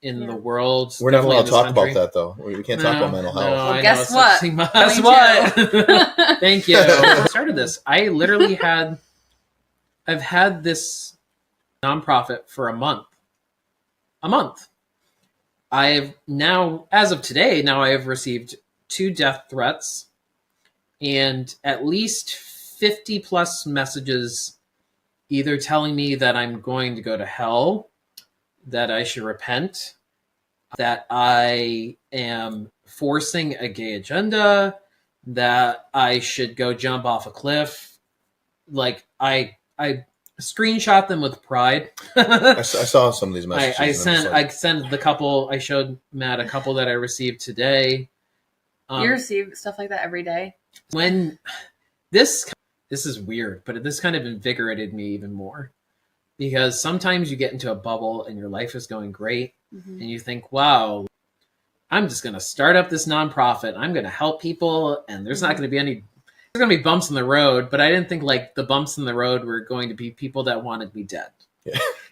in the world. We're not allowed to talk about that, though. We can't talk about mental health. Well, guess what? Guess what? Thank you. I started this. I've had this nonprofit for a month. I have now, as of today, I have received 2 death threats and at least 50 plus messages either telling me that I'm going to go to hell, that I should repent, that I am forcing a gay agenda, that I should go jump off a cliff. Like, I screenshot them with pride. I saw some of these messages. I sent the couple. I showed Matt a couple that I received today. You receive stuff like that every day? When this is weird, but this kind of invigorated me even more, because sometimes you get into a bubble and your life is going great and you think, wow, I'm just going to start up this nonprofit. I'm going to help people and there's not going to be there's going to be bumps in the road, but I didn't think like the bumps in the road were going to be people that wanted me dead,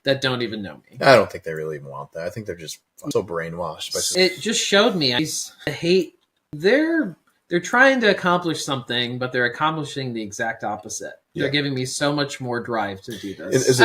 that don't even know me. I don't think they really even want that. I think they're just so brainwashed. It just showed me I hate, they're trying to accomplish something, but they're accomplishing the exact opposite. They're giving me so much more drive to do this.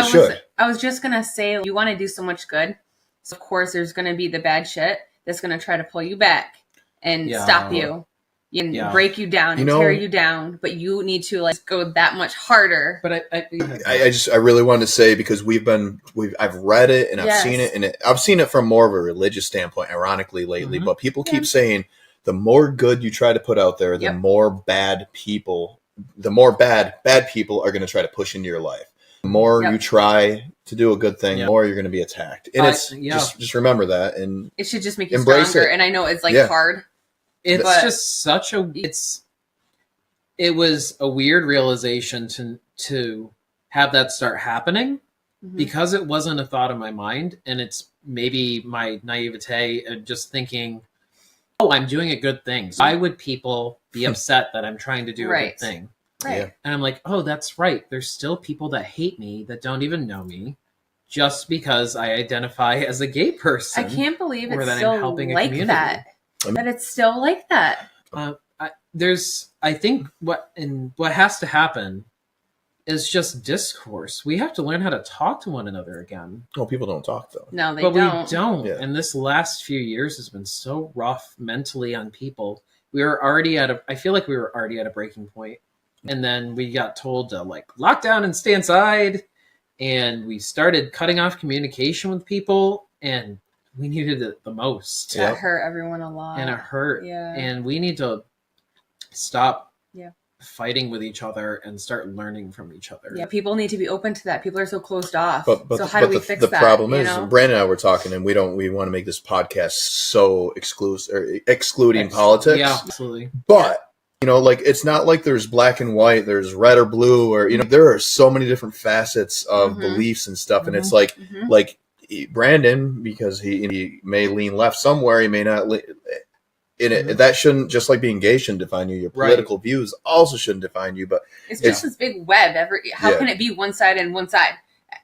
I was just going to say, you want to do so much good. So of course, there's going to be the bad shit that's going to try to pull you back and stop you and break you down and tear you down. But you need to like go that much harder. But I really wanted to say, because I've read it and I've seen it, and I've seen it from more of a religious standpoint, ironically lately. But people keep saying, the more good you try to put out there, the more bad people are going to try to push into your life. The more you try to do a good thing, the more you're going to be attacked. And it's just remember that, and it should just make you stronger. And I know it's like hard. It's just such a it was a weird realization to have that start happening, because it wasn't a thought in my mind, and it's maybe my naivete of just thinking, oh, I'm doing a good thing. Why would people be upset that I'm trying to do a good thing? Right. And I'm like, oh, that's right. There's still people that hate me that don't even know me just because I identify as a gay person. I can't believe it's still like that. That it's still like that. I think what has to happen is just discourse. We have to learn how to talk to one another again. Well, people don't talk though. No, they but don't. we don't. Yeah. And this last few years has been so rough mentally on people. I feel like we were already at a breaking point. And then we got told to like lock down and stay inside. And we started cutting off communication with people, and we needed it the most. That hurt everyone a lot. And it hurt. Yeah. And we need to stop Yeah. fighting with each other and start learning from each other. Yeah, people need to be open to that. People are so closed off. But so how do we fix that? The problem is, you know? Brandon and I were talking, and we want to make this podcast so excluding politics. Yeah, absolutely. But you know, like, it's not like there's black and white, there's red or blue, or, you know, there are so many different facets of beliefs and stuff. And it's like, Brandon, because he may lean left somewhere, he may not lean in it. That shouldn't, just like being gay shouldn't define you. Your political views also shouldn't define you, but it's just this big web. How can it be one side and one side?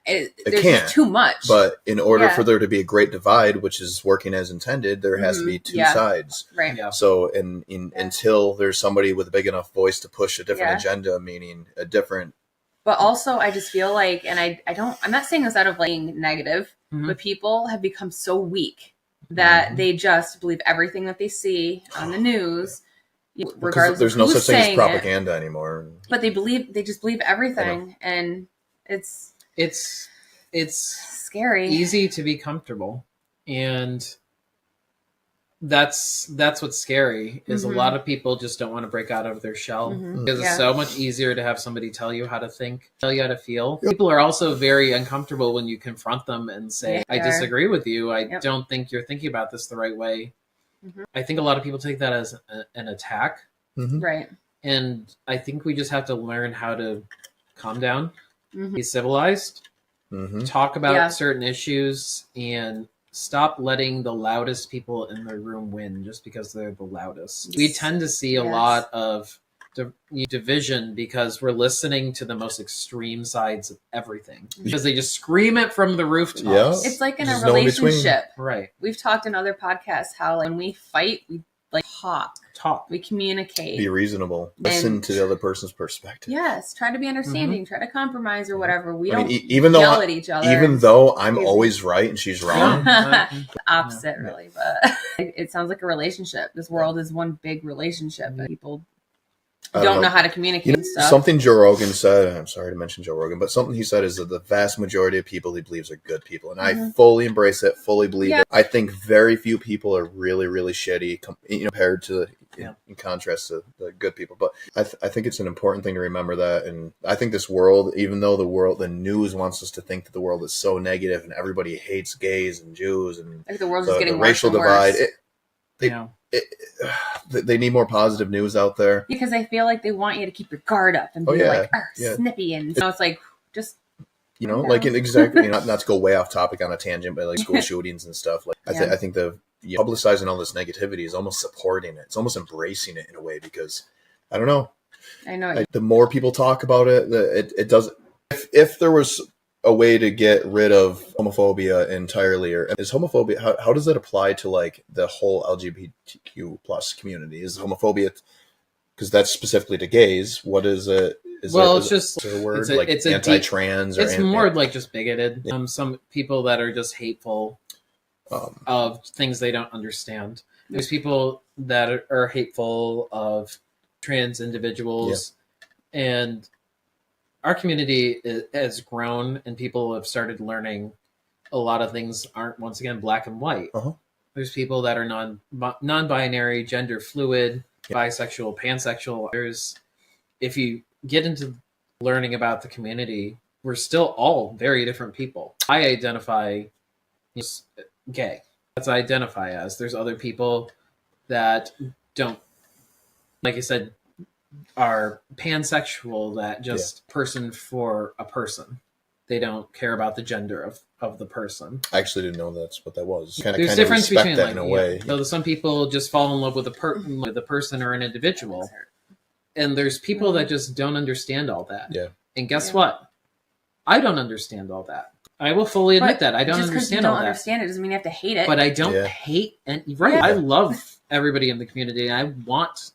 There's just too much. But in order for there to be a great divide, which is working as intended, there has to be two sides. Right. Yeah. So until there's somebody with a big enough voice to push a different agenda, meaning a different. But also, I just feel like, and I'm not saying this out of like being negative, but people have become so weak that they just believe everything that they see on the news, regardless there's of no who's such thing as saying propaganda anymore. But they just believe everything, and it's scary. Easy to be comfortable, and that's what's scary. Is a lot of people just don't want to break out of their shell because it's so much easier to have somebody tell you how to think, tell you how to feel. People are also very uncomfortable when you confront them and say, "I disagree with you. I don't think you're thinking about this the right way." I think a lot of people take that as an attack, right? And I think we just have to learn how to calm down, be civilized, talk about certain issues, and stop letting the loudest people in the room win just because they're the loudest. We tend to see a lot of division because we're listening to the most extreme sides of everything because they just scream it from the rooftops. It's like in a relationship. Right. We've talked in other podcasts how like when we fight, we like talk. We communicate. Be reasonable. Listen to the other person's perspective. Yes. Try to be understanding. Try to compromise or whatever. We don't even yell at each other. Even though I'm always right and she's wrong. Opposite, really. But it sounds like a relationship. This world is one big relationship. And people don't know how to communicate and stuff. Something Joe Rogan said, I'm sorry to mention Joe Rogan, but something he said is that the vast majority of people he believes are good people. And I fully embrace it, fully believe it. I think very few people are really, really shitty compared to, in contrast to the good people. But I think it's an important thing to remember that. And I think this world, even though the news wants us to think that the world is so negative and everybody hates gays and Jews and like the world is getting worse racial and worse. divide, they need more positive news out there because I feel like they want you to keep your guard up and be snippy, and it's like just exactly not to go way off topic on a tangent, but like school shootings and stuff. Like I think the publicizing all this negativity is almost supporting it. It's almost embracing it in a way because I don't know. I know the more people talk about it, it does. If there was a way to get rid of homophobia entirely, or is homophobia, how does that apply to like the whole LGBTQ plus community? Is homophobia, because that's specifically to gays, what is it? It's just a word it's anti-trans, it's more like just bigoted. Some people that are just hateful of things they don't understand. There's people that are hateful of trans individuals, and our community has grown, and people have started learning a lot of things aren't, once again, black and white. There's people that are non-binary, gender fluid, bisexual, pansexual. If you get into learning about the community, we're still all very different people. I identify as gay. That's what I identify as. There's other people that don't, like I said, are pansexual, that just person for a person. They don't care about the gender of the person. I actually didn't know that's what that was. There's difference between that in a way. So some people just fall in love with a person or an individual, and there's people that just don't understand all that. And guess what? I don't understand all that. I will fully admit that I don't understand all that. Don't understand it doesn't mean you have to hate it. But I don't hate, and I love everybody in the community. And I want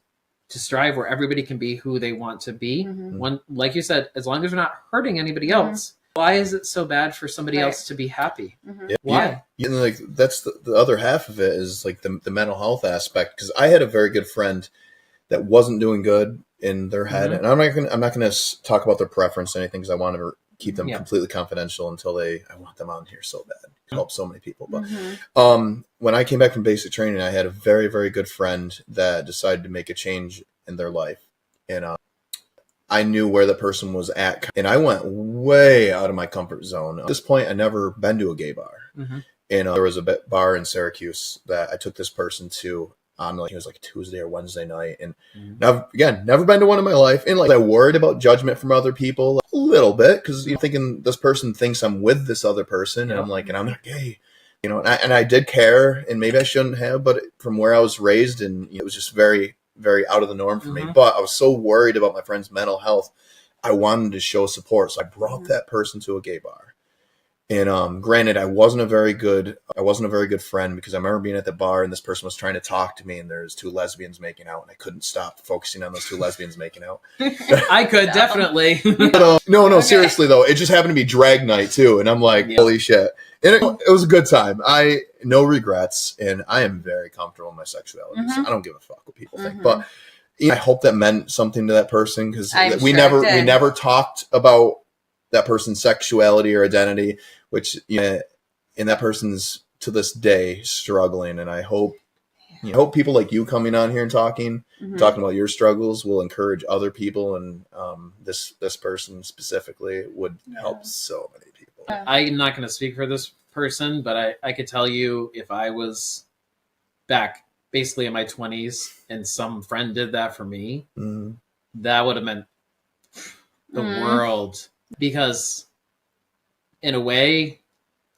to strive where everybody can be who they want to be. Mm-hmm. One, like you said, as long as they're not hurting anybody else, why is it so bad for somebody else to be happy? Yeah. Why? Yeah. Like that's the other half of it is like the mental health aspect. Because I had a very good friend that wasn't doing good in their head, and I'm not gonna talk about their preference or anything because I want to keep them completely confidential until I want them on here so bad. It helps so many people. But when I came back from basic training, I had a very, very good friend that decided to make a change in their life, and I knew where the person was at, and I went way out of my comfort zone. At this point, I'd never been to a gay bar, and there was a bar in Syracuse that I took this person to. It was like Tuesday or Wednesday night, and never been to one in my life. And like I worried about judgment from other people a little bit because thinking this person thinks I'm with this other person, and I'm like, and I'm not gay, and I did care, and maybe I shouldn't have, but from where I was raised, and it was just very, very out of the norm for me. But I was so worried about my friend's mental health, I wanted to show support, so I brought that person to a gay bar. And granted, I wasn't a very good friend because I remember being at the bar and this person was trying to talk to me, and there's two lesbians making out, and I couldn't stop focusing on those two lesbians making out. I could definitely. But, no, seriously though, it just happened to be drag night too, and I'm like, holy shit! And it was a good time. No regrets, and I am very comfortable in my sexuality. So I don't give a fuck what people think, but I hope that meant something to that person because we never talked about that person's sexuality or identity, which and that person's to this day struggling. And I hope people like you coming on here and talking about your struggles will encourage other people, and this person specifically would help so many people. I'm not going to speak for this person, but I could tell you if I was back basically in my 20s and some friend did that for me, that would have meant the world. Because in a way,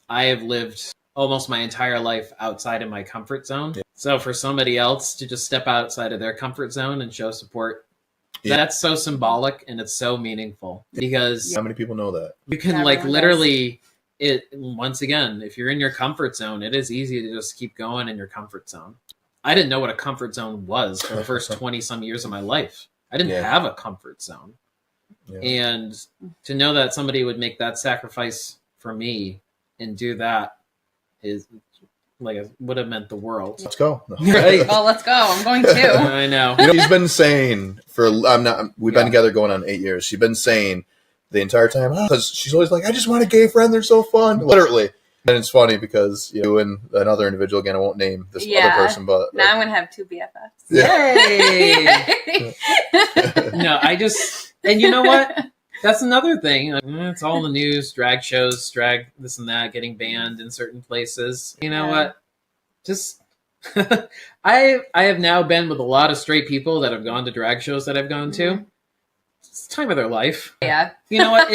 I have lived almost my entire life outside of my comfort zone. Yeah. So for somebody else to just step outside of their comfort zone and show support, that's so symbolic and it's so meaningful. Because how many people know that? You can literally, once again, if you're in your comfort zone, it is easy to just keep going in your comfort zone. I didn't know what a comfort zone was for the first 20 some years of my life. I didn't have a comfort zone. Yeah. And to know that somebody would make that sacrifice for me and do that is would have meant the world. Let's go. Right? Oh, let's go. I'm going too. I know. She's been saying we've been together going on 8 years. She's been saying the entire time, because she's always like, I just want a gay friend. They're so fun. Literally. And it's funny because you and another individual, again, I won't name this other person, but now I'm going to have two BFFs. Yay! No, and you know what? That's another thing. It's all in the news, drag shows, drag this and that, getting banned in certain places. You know what? Just, I have now been with a lot of straight people that have gone to drag shows that I've gone to. It's the time of their life. Yeah. You know what?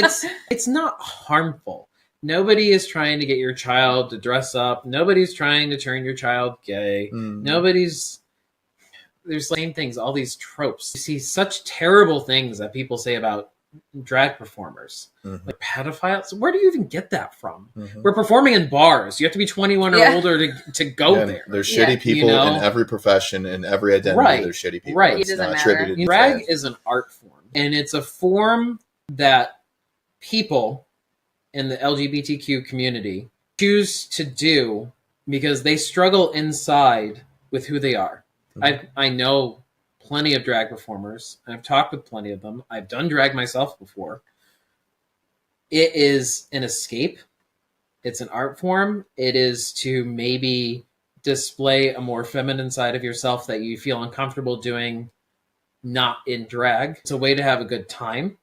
It's not harmful. Nobody is trying to get your child to dress up. Nobody's trying to turn your child gay. There's the same things, all these tropes. You see such terrible things that people say about drag performers, like pedophiles. Where do you even get that from? We're performing in bars. You have to be 21 or older to go there. There's shitty people in every profession, in every identity. Right. There's shitty people. Right. It's it doesn't not matter. attributed. Drag is an art form, and it's a form that people in the LGBTQ community choose to do because they struggle inside with who they are. I know plenty of drag performers. I've talked with plenty of them. I've done drag myself before. It is an escape. It's an art form. It is to maybe display a more feminine side of yourself that you feel uncomfortable doing not in drag. It's a way to have a good time.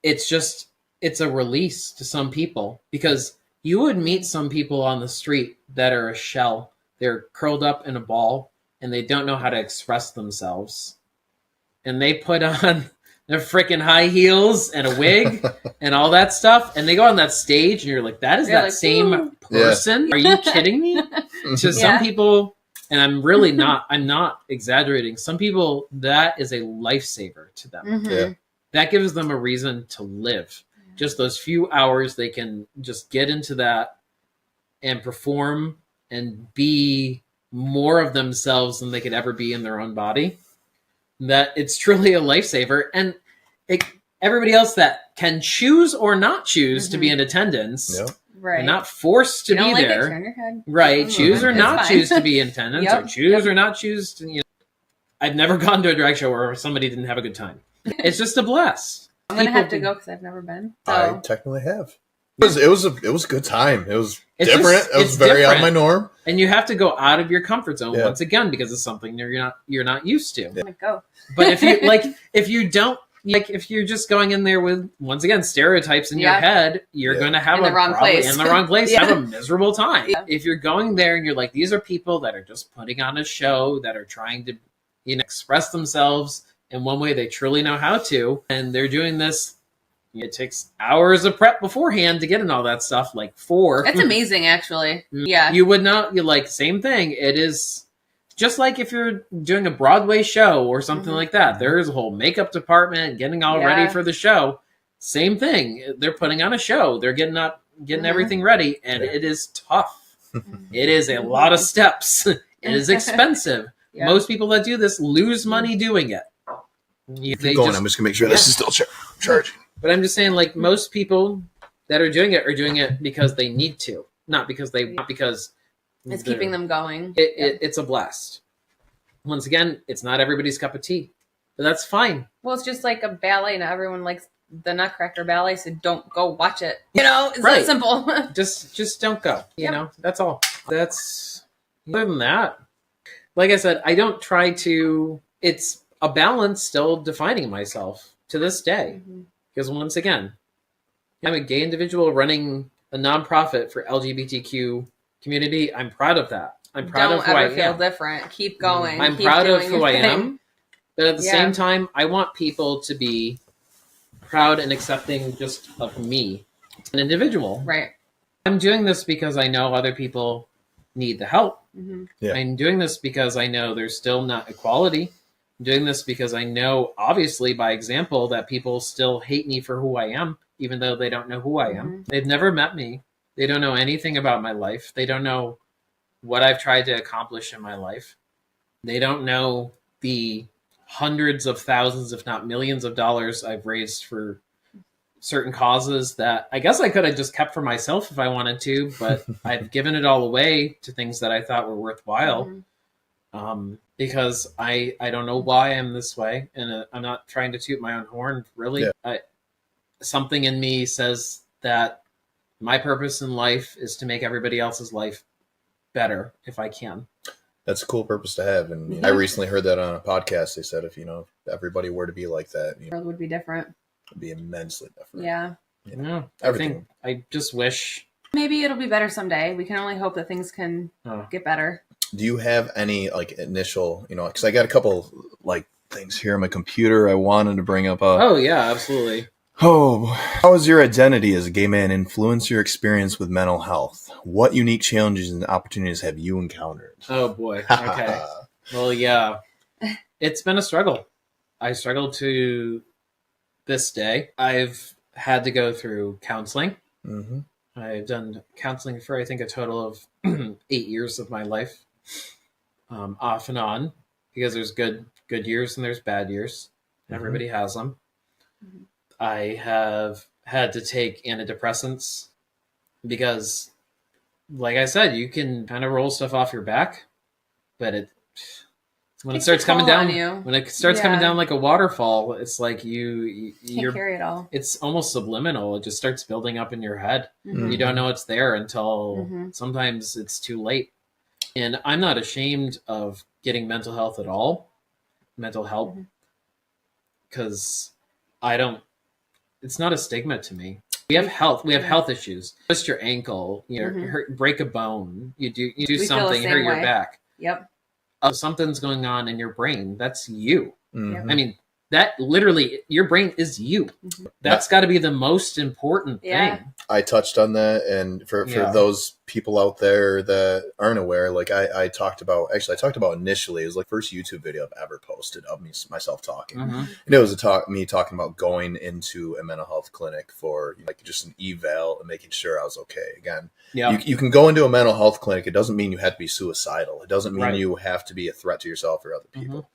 It's a release to some people, because you would meet some people on the street that are a shell. They're curled up in a ball and they don't know how to express themselves. And they put on their freaking high heels and a wig and all that stuff. And they go on that stage and you're like, that is that same person? Yeah. Are you kidding me? To some people, and I'm not exaggerating. Some people, that is a lifesaver to them. Yeah. That gives them a reason to live. Just those few hours they can just get into that and perform and be more of themselves than they could ever be in their own body. that it's truly a lifesaver. And everybody else that can choose or not choose to be in attendance, right, and not forced to be there, turn your head. right? Choose or not fine. choose to be in attendance, or choose or not choose to. I've never gone to a drag show where somebody didn't have a good time. It's just a blast. I'm gonna have to go because I've never been. So. I technically have. It was a good time. It was different. It was very different. out of my norm. And you have to go out of your comfort zone once again because it's something you're not used to. Yeah. Go. But if you're just going in there with, once again, stereotypes in your head, you're going to have in the wrong place, have a miserable time. Yeah. If you're going there and you're like, these are people that are just putting on a show, that are trying to, express themselves in one way they truly know how to, and they're doing this. It takes hours of prep beforehand to get in all that stuff. That's amazing, actually. Yeah. You would not, same thing. It is just like if you're doing a Broadway show or something like that. There is a whole makeup department getting all ready for the show. Same thing. They're putting on a show. They're getting everything ready, and it is tough. It is a lot of steps. It is expensive. Most people that do this lose money doing it. I'm just going to make sure this is still charging. But I'm just saying, most people that are doing it because they need to, not because it's keeping them going. It's a blast. Once again, it's not everybody's cup of tea, but that's fine. Well, it's just like a ballet, and everyone likes the Nutcracker ballet, so don't go watch it. It's that simple. just don't go. You know, that's all. That's other than that. Like I said, I don't try to. It's a balance still defining myself to this day. Because once again, I'm a gay individual running a nonprofit for LGBTQ community. I'm proud of that. I'm proud of who I am. Don't ever feel different. Keep going. I'm proud of who I am. But at the same time, I want people to be proud and accepting just of me, an individual. Right. I'm doing this because I know other people need the help. I'm doing this because I know there's still not equality. I'm doing this because I know, obviously, by example, that people still hate me for who I am, even though they don't know who I am. They've never met me. They don't know anything about my life. They don't know what I've tried to accomplish in my life. They don't know the hundreds of thousands, if not millions of dollars I've raised for certain causes that I guess I could have just kept for myself if I wanted to, but I've given it all away to things that I thought were worthwhile. Because I don't know why I'm this way, and I'm not trying to toot my own horn, really. Something in me says that my purpose in life is to make everybody else's life better if I can. That's a cool purpose to have, and I recently heard that on a podcast. They said if everybody were to be like that, the world would be different. It'd be immensely different. Yeah. Everything. I just wish maybe it'll be better someday. We can only hope that things can get better. Do you have any initial, because I got a couple things here on my computer I wanted to bring up. Oh yeah, absolutely. How has your identity as a gay man influenced your experience with mental health? What unique challenges and opportunities have you encountered? Oh boy. Okay. Well, yeah, it's been a struggle. I struggled to this day. I've had to go through counseling. I've done counseling for, I think, a total of 8 years of my life. Off and on, because there's good years and there's bad years. Everybody has them. I have had to take antidepressants because, like I said, you can kind of roll stuff off your back, but when it starts coming down, coming down like a waterfall, it's like you can't carry it all. It's almost subliminal. It just starts building up in your head. You don't know it's there until sometimes it's too late. And I'm not ashamed of getting mental health at all, mental help, because it's not a stigma to me. We have health issues. Twist your ankle, break a bone, you do something, hurt your back. Yep. Something's going on in your brain. That's you. I mean, that literally, your brain is you. That's got to be the most important thing. I touched on that, and for those people out there that aren't aware, I talked about initially, it was first YouTube video I've ever posted of myself talking. And it was me talking about going into a mental health clinic for just an eval and making sure I was okay. Again, you can go into a mental health clinic. It doesn't mean you have to be suicidal. It doesn't mean you have to be a threat to yourself or other people.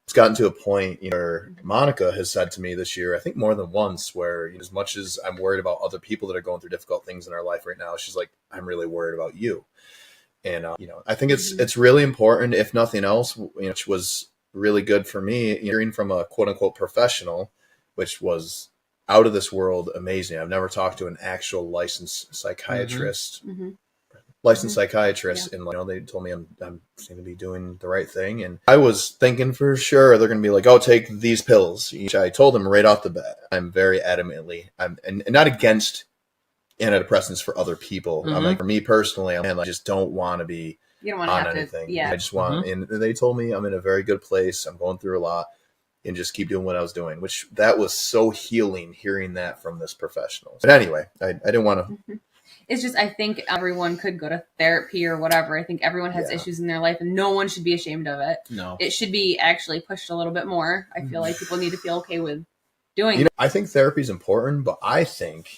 it's gotten to a point where Monica has said to me this year, I think more than once, where as much as I'm worried about other people that are going through difficult things in our life right now, she's like, I'm really worried about you. And, I think it's really important, if nothing else, which was really good for me, hearing from a quote unquote professional, which was out of this world amazing. I've never talked to an actual licensed psychiatrist. Psychiatrist, and they told me I'm going to be doing the right thing, and I was thinking for sure they're going to be like, "Oh, take these pills." Which I told them right off the bat, I'm very adamantly, and not against antidepressants for other people. I'm like, for me personally, I just don't want to be on anything. I just want, and they told me I'm in a very good place. I'm going through a lot, and just keep doing what I was doing. Which that was so healing hearing that from this professional. But anyway, I didn't want to. It's just, I think everyone could go to therapy or whatever. I think everyone has issues in their life, and no one should be ashamed of it. No. It should be actually pushed a little bit more. I feel like people need to feel okay with doing it. I think therapy is important, but I think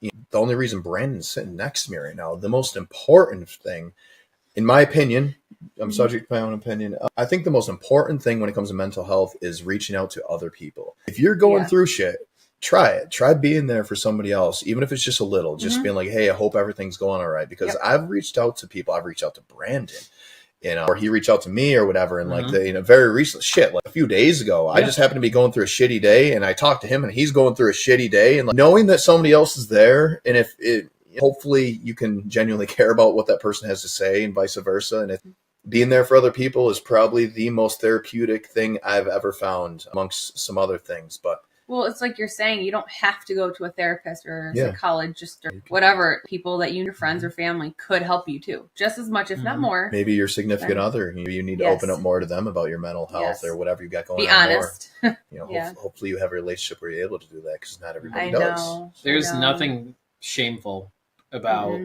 the only reason Brandon's sitting next to me right now, the most important thing, in my opinion, I'm subject to my own opinion, I think the most important thing when it comes to mental health is reaching out to other people. If you're going through shit, try it. Try being there for somebody else, even if it's just a little, just being like, hey, I hope everything's going all right. Because I've reached out to people. I've reached out to Brandon, or he reached out to me or whatever. And like, very recent like a few days ago, I just happened to be going through a shitty day, and I talked to him, and he's going through a shitty day. And like, knowing that somebody else is there, and if it, hopefully you can genuinely care about what that person has to say and vice versa. And if being there for other people is probably the most therapeutic thing I've ever found amongst some other things. But well, it's like you're saying, you don't have to go to a therapist or a psychologist or whatever. People that you and your friends or family could help you too, just as much, if not more. Maybe your significant other. You need to open up more to them about your mental health or whatever you got going on. Be honest. Hopefully you have a relationship where you're able to do that, because not everybody does. There's nothing shameful about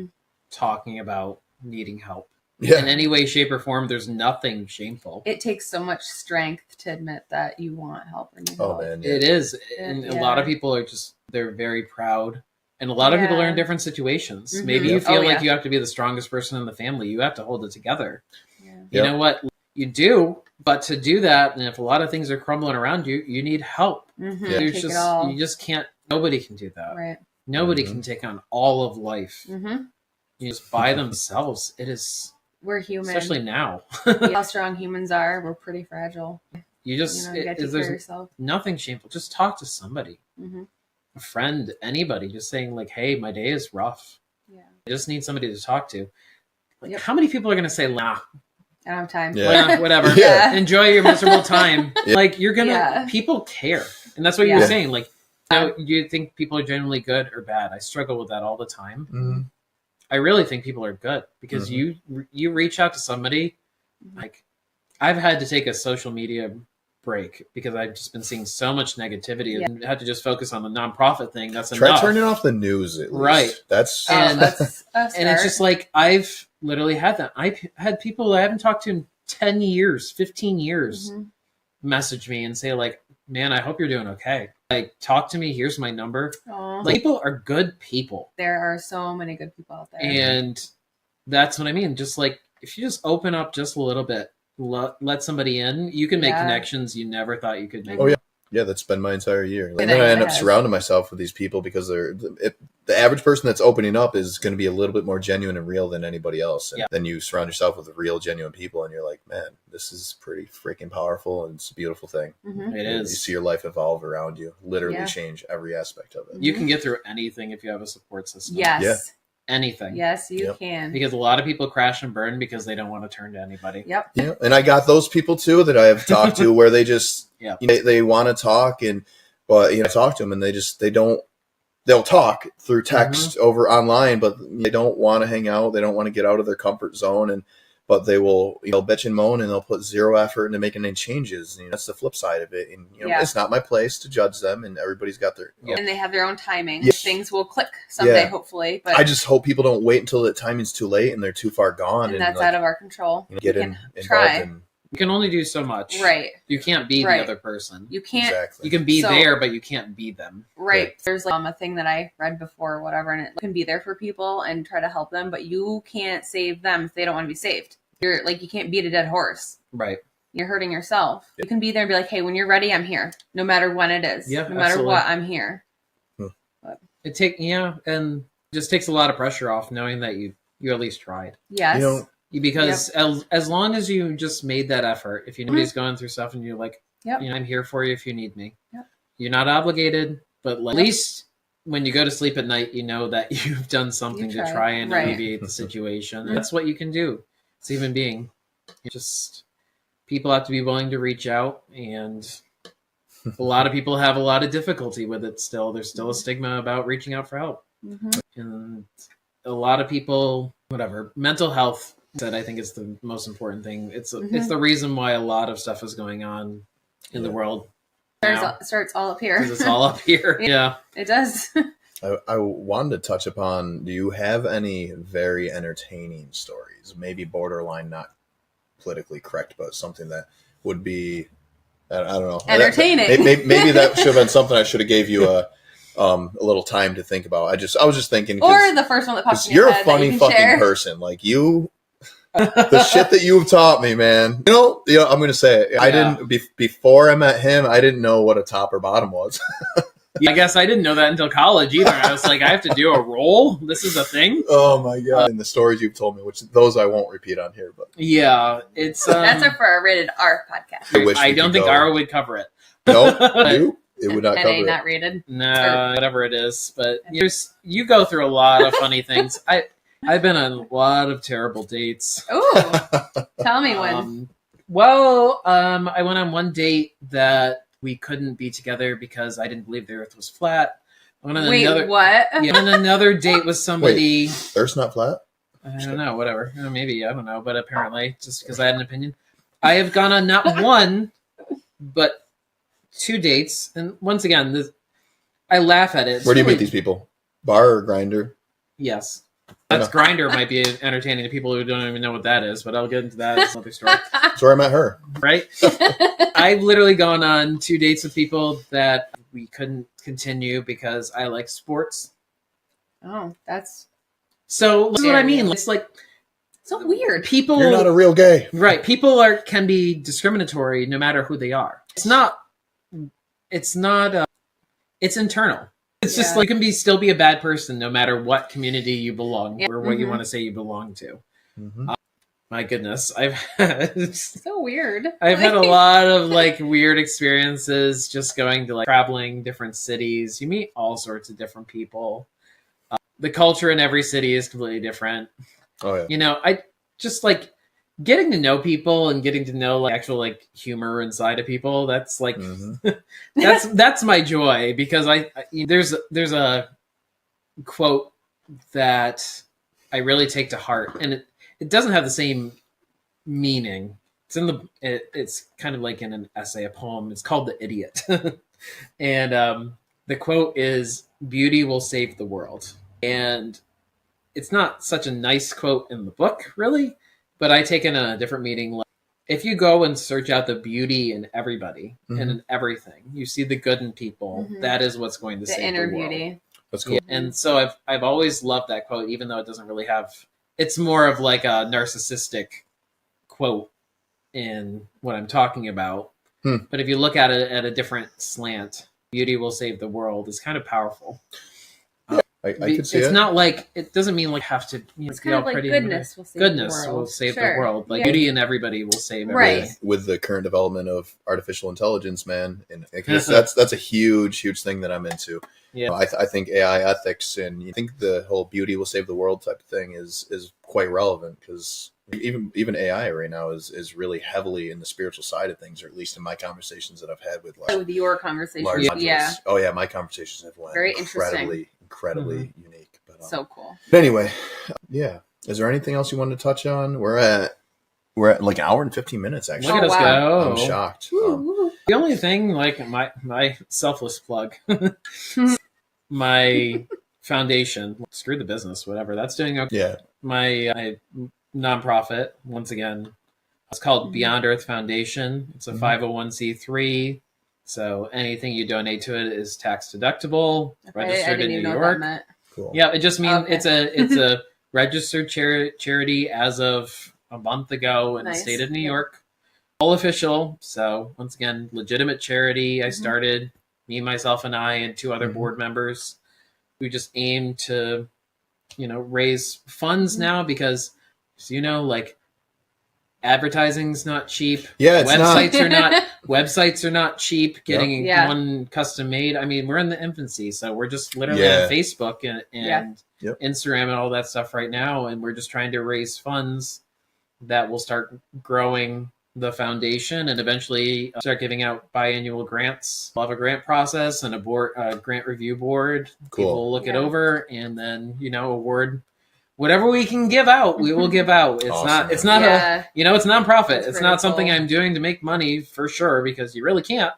talking about needing help. In any way, shape, or form. There's nothing shameful. It takes so much strength to admit that you want help or need help. Man, it is. And a lot of people are they're very proud. And a lot of people are in different situations. Maybe you feel like you have to be the strongest person in the family. You have to hold it together. You know what? You do. But to do that, and if a lot of things are crumbling around you, you need help. There's you just can't. Nobody can do that. Right. Nobody can take on all of life. Just by themselves. It is. We're human. Especially now. How strong humans are. We're pretty fragile. You just, you gotta take care of yourself. Nothing shameful. Just talk to somebody. A friend, anybody. Just saying like, hey, my day is rough. I just need somebody to talk to. Like, how many people are going to say, nah, I don't have time. Well, whatever. Enjoy your miserable time. Like, you're going to, people care. And that's what you're saying. Like, you think people are generally good or bad? I struggle with that all the time. I really think people are good because you reach out to somebody. Like, I've had to take a social media break because I've just been seeing so much negativity and had to just focus on the nonprofit thing. That's enough. Try turning off the news at least. Right. That's and it's just like, I've literally had that. I've had people I haven't talked to in 10 years, 15 years message me and say like, man, I hope you're doing okay. Like, talk to me. Here's my number. Like, people are good people. There are so many good people out there. And that's what I mean. Just like, if you just open up just a little bit, let somebody in, you can make connections you never thought you could make. Oh, yeah. Yeah, that's been my entire year. And then I end up surrounding myself with these people because the average person that's opening up is going to be a little bit more genuine and real than anybody else. And then you surround yourself with real, genuine people, and you're like, man, this is pretty freaking powerful, and it's a beautiful thing. It is. You see your life evolve around you, literally change every aspect of it. You can get through anything if you have a support system. Yes. Yeah. Anything. Yes, you can. Because a lot of people crash and burn because they don't want to turn to anybody. Yep. Yeah, and I got those people too that I have talked to where they just they want to talk, but I talk to them and they'll talk through text over online, but they don't want to hang out. They don't want to get out of their comfort zone, but they will bitch and moan, and they'll put zero effort into making any changes. That's the flip side of it. And it's not my place to judge them, and everybody's got their and they have their own timing. Things will click someday, hopefully. But I just hope people don't wait until the timing's too late and they're too far gone, and that's out of our control. Get involved. You can only do so much. Right. You can't be the other person. You can't. Exactly. You can be there, but you can't be them. Right. There's like a thing that I read before or whatever, and it can be there for people and try to help them, but you can't save them if they don't want to be saved. You're like, you can't beat a dead horse. Right. you're hurting yourself. You can be there and be like, hey, when you're ready, I'm here. No matter when it is. Yeah, no matter absolutely. what, I'm here. And just takes a lot of pressure off knowing that you at least tried. Yes. Because as long as you just made that effort, if nobody's going through stuff and you're like, I'm here for you if you need me. Yep. You're not obligated, but at least when you go to sleep at night, you know that you've done something to try and alleviate the situation. That's what you can do as a human being. Just people have to be willing to reach out, and a lot of people have a lot of difficulty with it still. There's still a stigma about reaching out for help. And a lot of people, mental health that I think is the most important thing. It's the reason why a lot of stuff is going on in the world. Starts all up here. Because it's all up here. Yeah. It does. I wanted to touch upon, do you have any very entertaining stories? Maybe borderline not politically correct, but something that would be, I don't know. Entertaining. Maybe that should have been something I should have gave you a little time to think about. I was just thinking. Or the first one that popped in your your head. You're a funny fucking person. Like you, the shit that you've taught me, man. You know, I'm going to say it. I didn't, before I met him, I didn't know what a top or bottom was. I guess I didn't know that until college either. I was like, I have to do a role? This is a thing? Oh my God. And the stories you've told me, which those I won't repeat on here, but yeah, it's that's for our rated R podcast. I don't think R would cover it. No, it would not cover it. Not rated. No, whatever it is. But you go through a lot of funny things. I've been on a lot of terrible dates. Oh, tell me when. I went on one date that we couldn't be together because I didn't believe the Earth was flat. What? Yeah, and another date with somebody. Wait, Earth's not flat? I don't know, whatever. Maybe, I don't know. But apparently, just because I had an opinion. I have gone on not one, but 2 dates. And once again, I laugh at it. Where do you meet these people? Bar or Grinder? Yes. That's Grinder might be entertaining to people who don't even know what that is, but I'll get into that. It's another story. That's where I met her. Right? I've literally gone on 2 dates with people that we couldn't continue because I like sports. Oh, that's... So that's what I mean. It's like... so weird. People... You're not a real gay. Right. People can be discriminatory no matter who they are. It's not... It's internal. It's just like you can still be a bad person no matter what community you belong or what you want to say you belong to. My goodness, I've had so weird. I've had a lot of weird experiences just going to traveling different cities. You meet all sorts of different people. The culture in every city is completely different. Oh yeah. I just getting to know people and getting to know actual humor inside of people. That's that's my joy, because there's a quote that I really take to heart, and it doesn't have the same meaning. It's kind of like in an essay, a poem. It's called The Idiot. And the quote is, "Beauty will save the world." And it's not such a nice quote in the book, really. But I take in a different meaning. If you go and search out the beauty in everybody and in everything, you see the good in people. That is what's going to save the world. The inner beauty. That's cool. Yeah. And so I've always loved that quote, even though it doesn't really have. It's more of a narcissistic quote in what I'm talking about. But if you look at it at a different slant, beauty will save the world is kind of powerful. I could see it's it. Not it doesn't mean have to it's be kind all of pretty. Goodness will save the world. Beauty in everybody will save everybody. Right. With the current development of artificial intelligence, man, and that's a huge thing that I'm into. Yeah, I think AI ethics and you think the whole beauty will save the world type of thing is quite relevant, because even AI right now is really heavily in the spiritual side of things, or at least in my conversations that I've had with with your conversations. Yeah. Oh yeah, my conversations have went very incredibly unique. But, so cool. But anyway, yeah. Is there anything else you wanted to touch on? We're at an hour and 15 minutes actually. Look at us go! I'm shocked. The only thing, my selfless plug, my foundation, screw the business, whatever. That's doing okay. Yeah. My nonprofit, once again, it's called Beyond Earth Foundation. It's a 501c3. So anything you donate to it is tax deductible. Registered in New York. Cool. Yeah, it just means it's a registered charity as of a month ago in the state of New York. all official. So once again, legitimate charity. I started, me, myself, and I, and 2 other board members. We just aim to, raise funds now because, like, advertising's not cheap. Yeah, websites are not cheap. Getting one custom made. I mean, we're in the infancy, so we're just literally on Facebook and Instagram and all that stuff right now, and we're just trying to raise funds that will start growing the foundation and eventually start giving out biannual grants. We'll have a grant process and a grant review board. Cool. People will look it over and then, award whatever we can give out, we will give out. It's not it's nonprofit. It's not something I'm doing to make money for sure, because you really can't.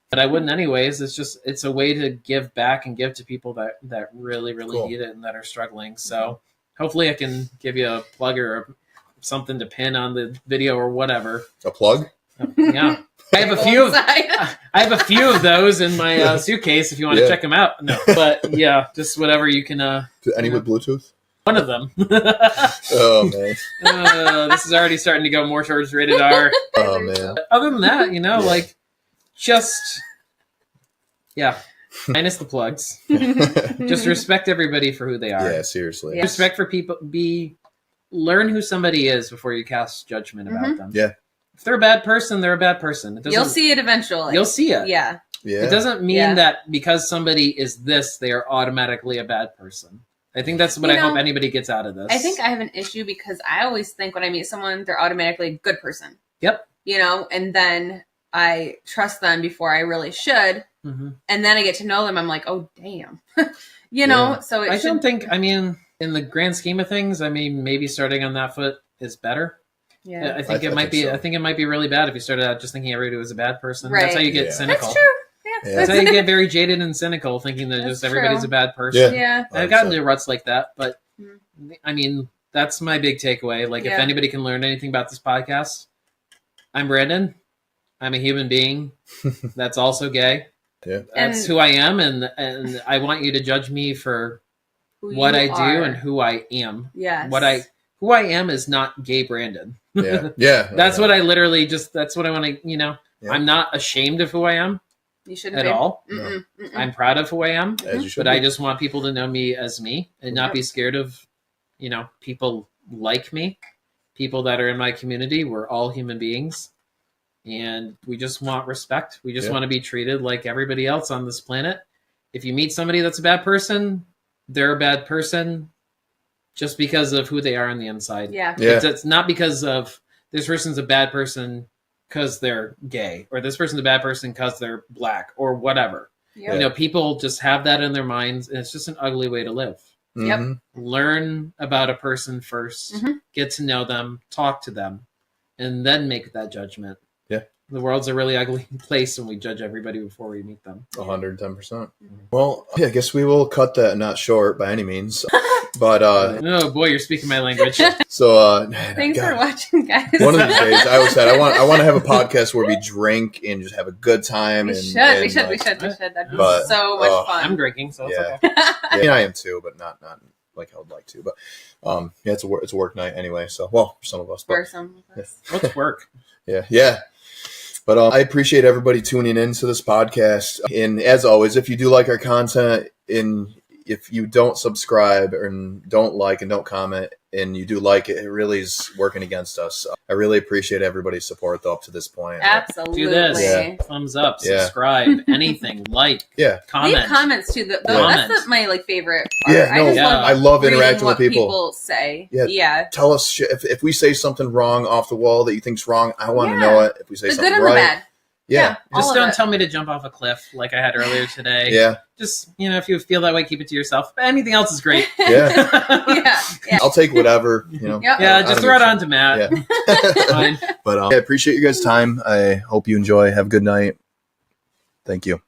But I wouldn't anyways. It's a way to give back and give to people that really, really need it and that are struggling. So hopefully I can give you a plug or something to pin on the video or whatever. A plug? Yeah. I have a few of those in my suitcase if you want to check them out. No, but yeah, just whatever you can. Any with Bluetooth? One of them. Oh man, this is already starting to go more towards rated R. Oh man. Other than that, like, just minus the plugs. Just respect everybody for who they are. Yeah, seriously. Respect for people. Learn who somebody is before you cast judgment about them. Yeah. If they're a bad person, they're a bad person. You'll see it eventually. You'll see it. Yeah. It doesn't mean that because somebody is this, they are automatically a bad person. I think that's what I hope anybody gets out of this. I think I have an issue because I always think when I meet someone, they're automatically a good person. Yep. And then I trust them before I really should. Mm-hmm. And then I get to know them. I'm like, oh, damn. So I don't think, in the grand scheme of things, maybe starting on that foot is better. Yeah. I think it might be really bad if you started out just thinking everybody was a bad person. Right. That's how you get cynical. That's true. Yeah. That's how you get very jaded and cynical, thinking that just everybody's a bad person. Yeah. I've gotten into ruts like that, but that's my big takeaway. Like, if anybody can learn anything about this podcast, I'm Brandon. I'm a human being that's also gay. Yeah. That's who I am, and I want you to judge me for what I do and who I am. Yes. Who I am is not gay Brandon. Yeah. Yeah. That's what I literally that's what I want to, Yeah. I'm not ashamed of who I am. You shouldn't at all. Mm-mm. I'm proud of who I am, but I just want people to know me as me and not be scared of, people like me, people that are in my community. We're all human beings, and we just want respect. We just want to be treated like everybody else on this planet. If you meet somebody that's a bad person, they're a bad person just because of who they are on the inside. Yeah. It's not because of this person's a bad person because they're gay, or this person's a bad person because they're black, or whatever. Yep. People just have that in their minds, and it's just an ugly way to live. Yep. Learn about a person first, get to know them, talk to them, and then make that judgment. Yeah. The world's a really ugly place when we judge everybody before we meet them. 110%. Well, I guess we will cut that not short by any means. But oh boy, you're speaking my language. So thanks for watching, guys. One of these days, I always said I want to have a podcast where we drink and just have a good time. We should. That'd be so much fun. I'm drinking, so it's okay. I am too, but not like I would like to. But it's a work night anyway. So for some of us. What's work? Yeah. But I appreciate everybody tuning in to this podcast. And as always, if you do like our content, if you don't subscribe and don't like and don't comment, and you do like it, it really is working against us. I really appreciate everybody's support though up to this point. Absolutely. Do this. Thumbs up, subscribe, anything, comment. Leave comments too. That's my favorite part. I love interacting with people say. Tell us if we say something wrong off the wall that you think's wrong. I want to know it. If we say something good and right. the bad. Yeah. Just don't tell me to jump off a cliff like I had earlier today. Yeah. Just, if you feel that way, keep it to yourself. But anything else is great. Yeah. I'll take whatever, Yeah, just throw it on to Matt. Fine. But I appreciate you guys' time. I hope you enjoy. Have a good night. Thank you.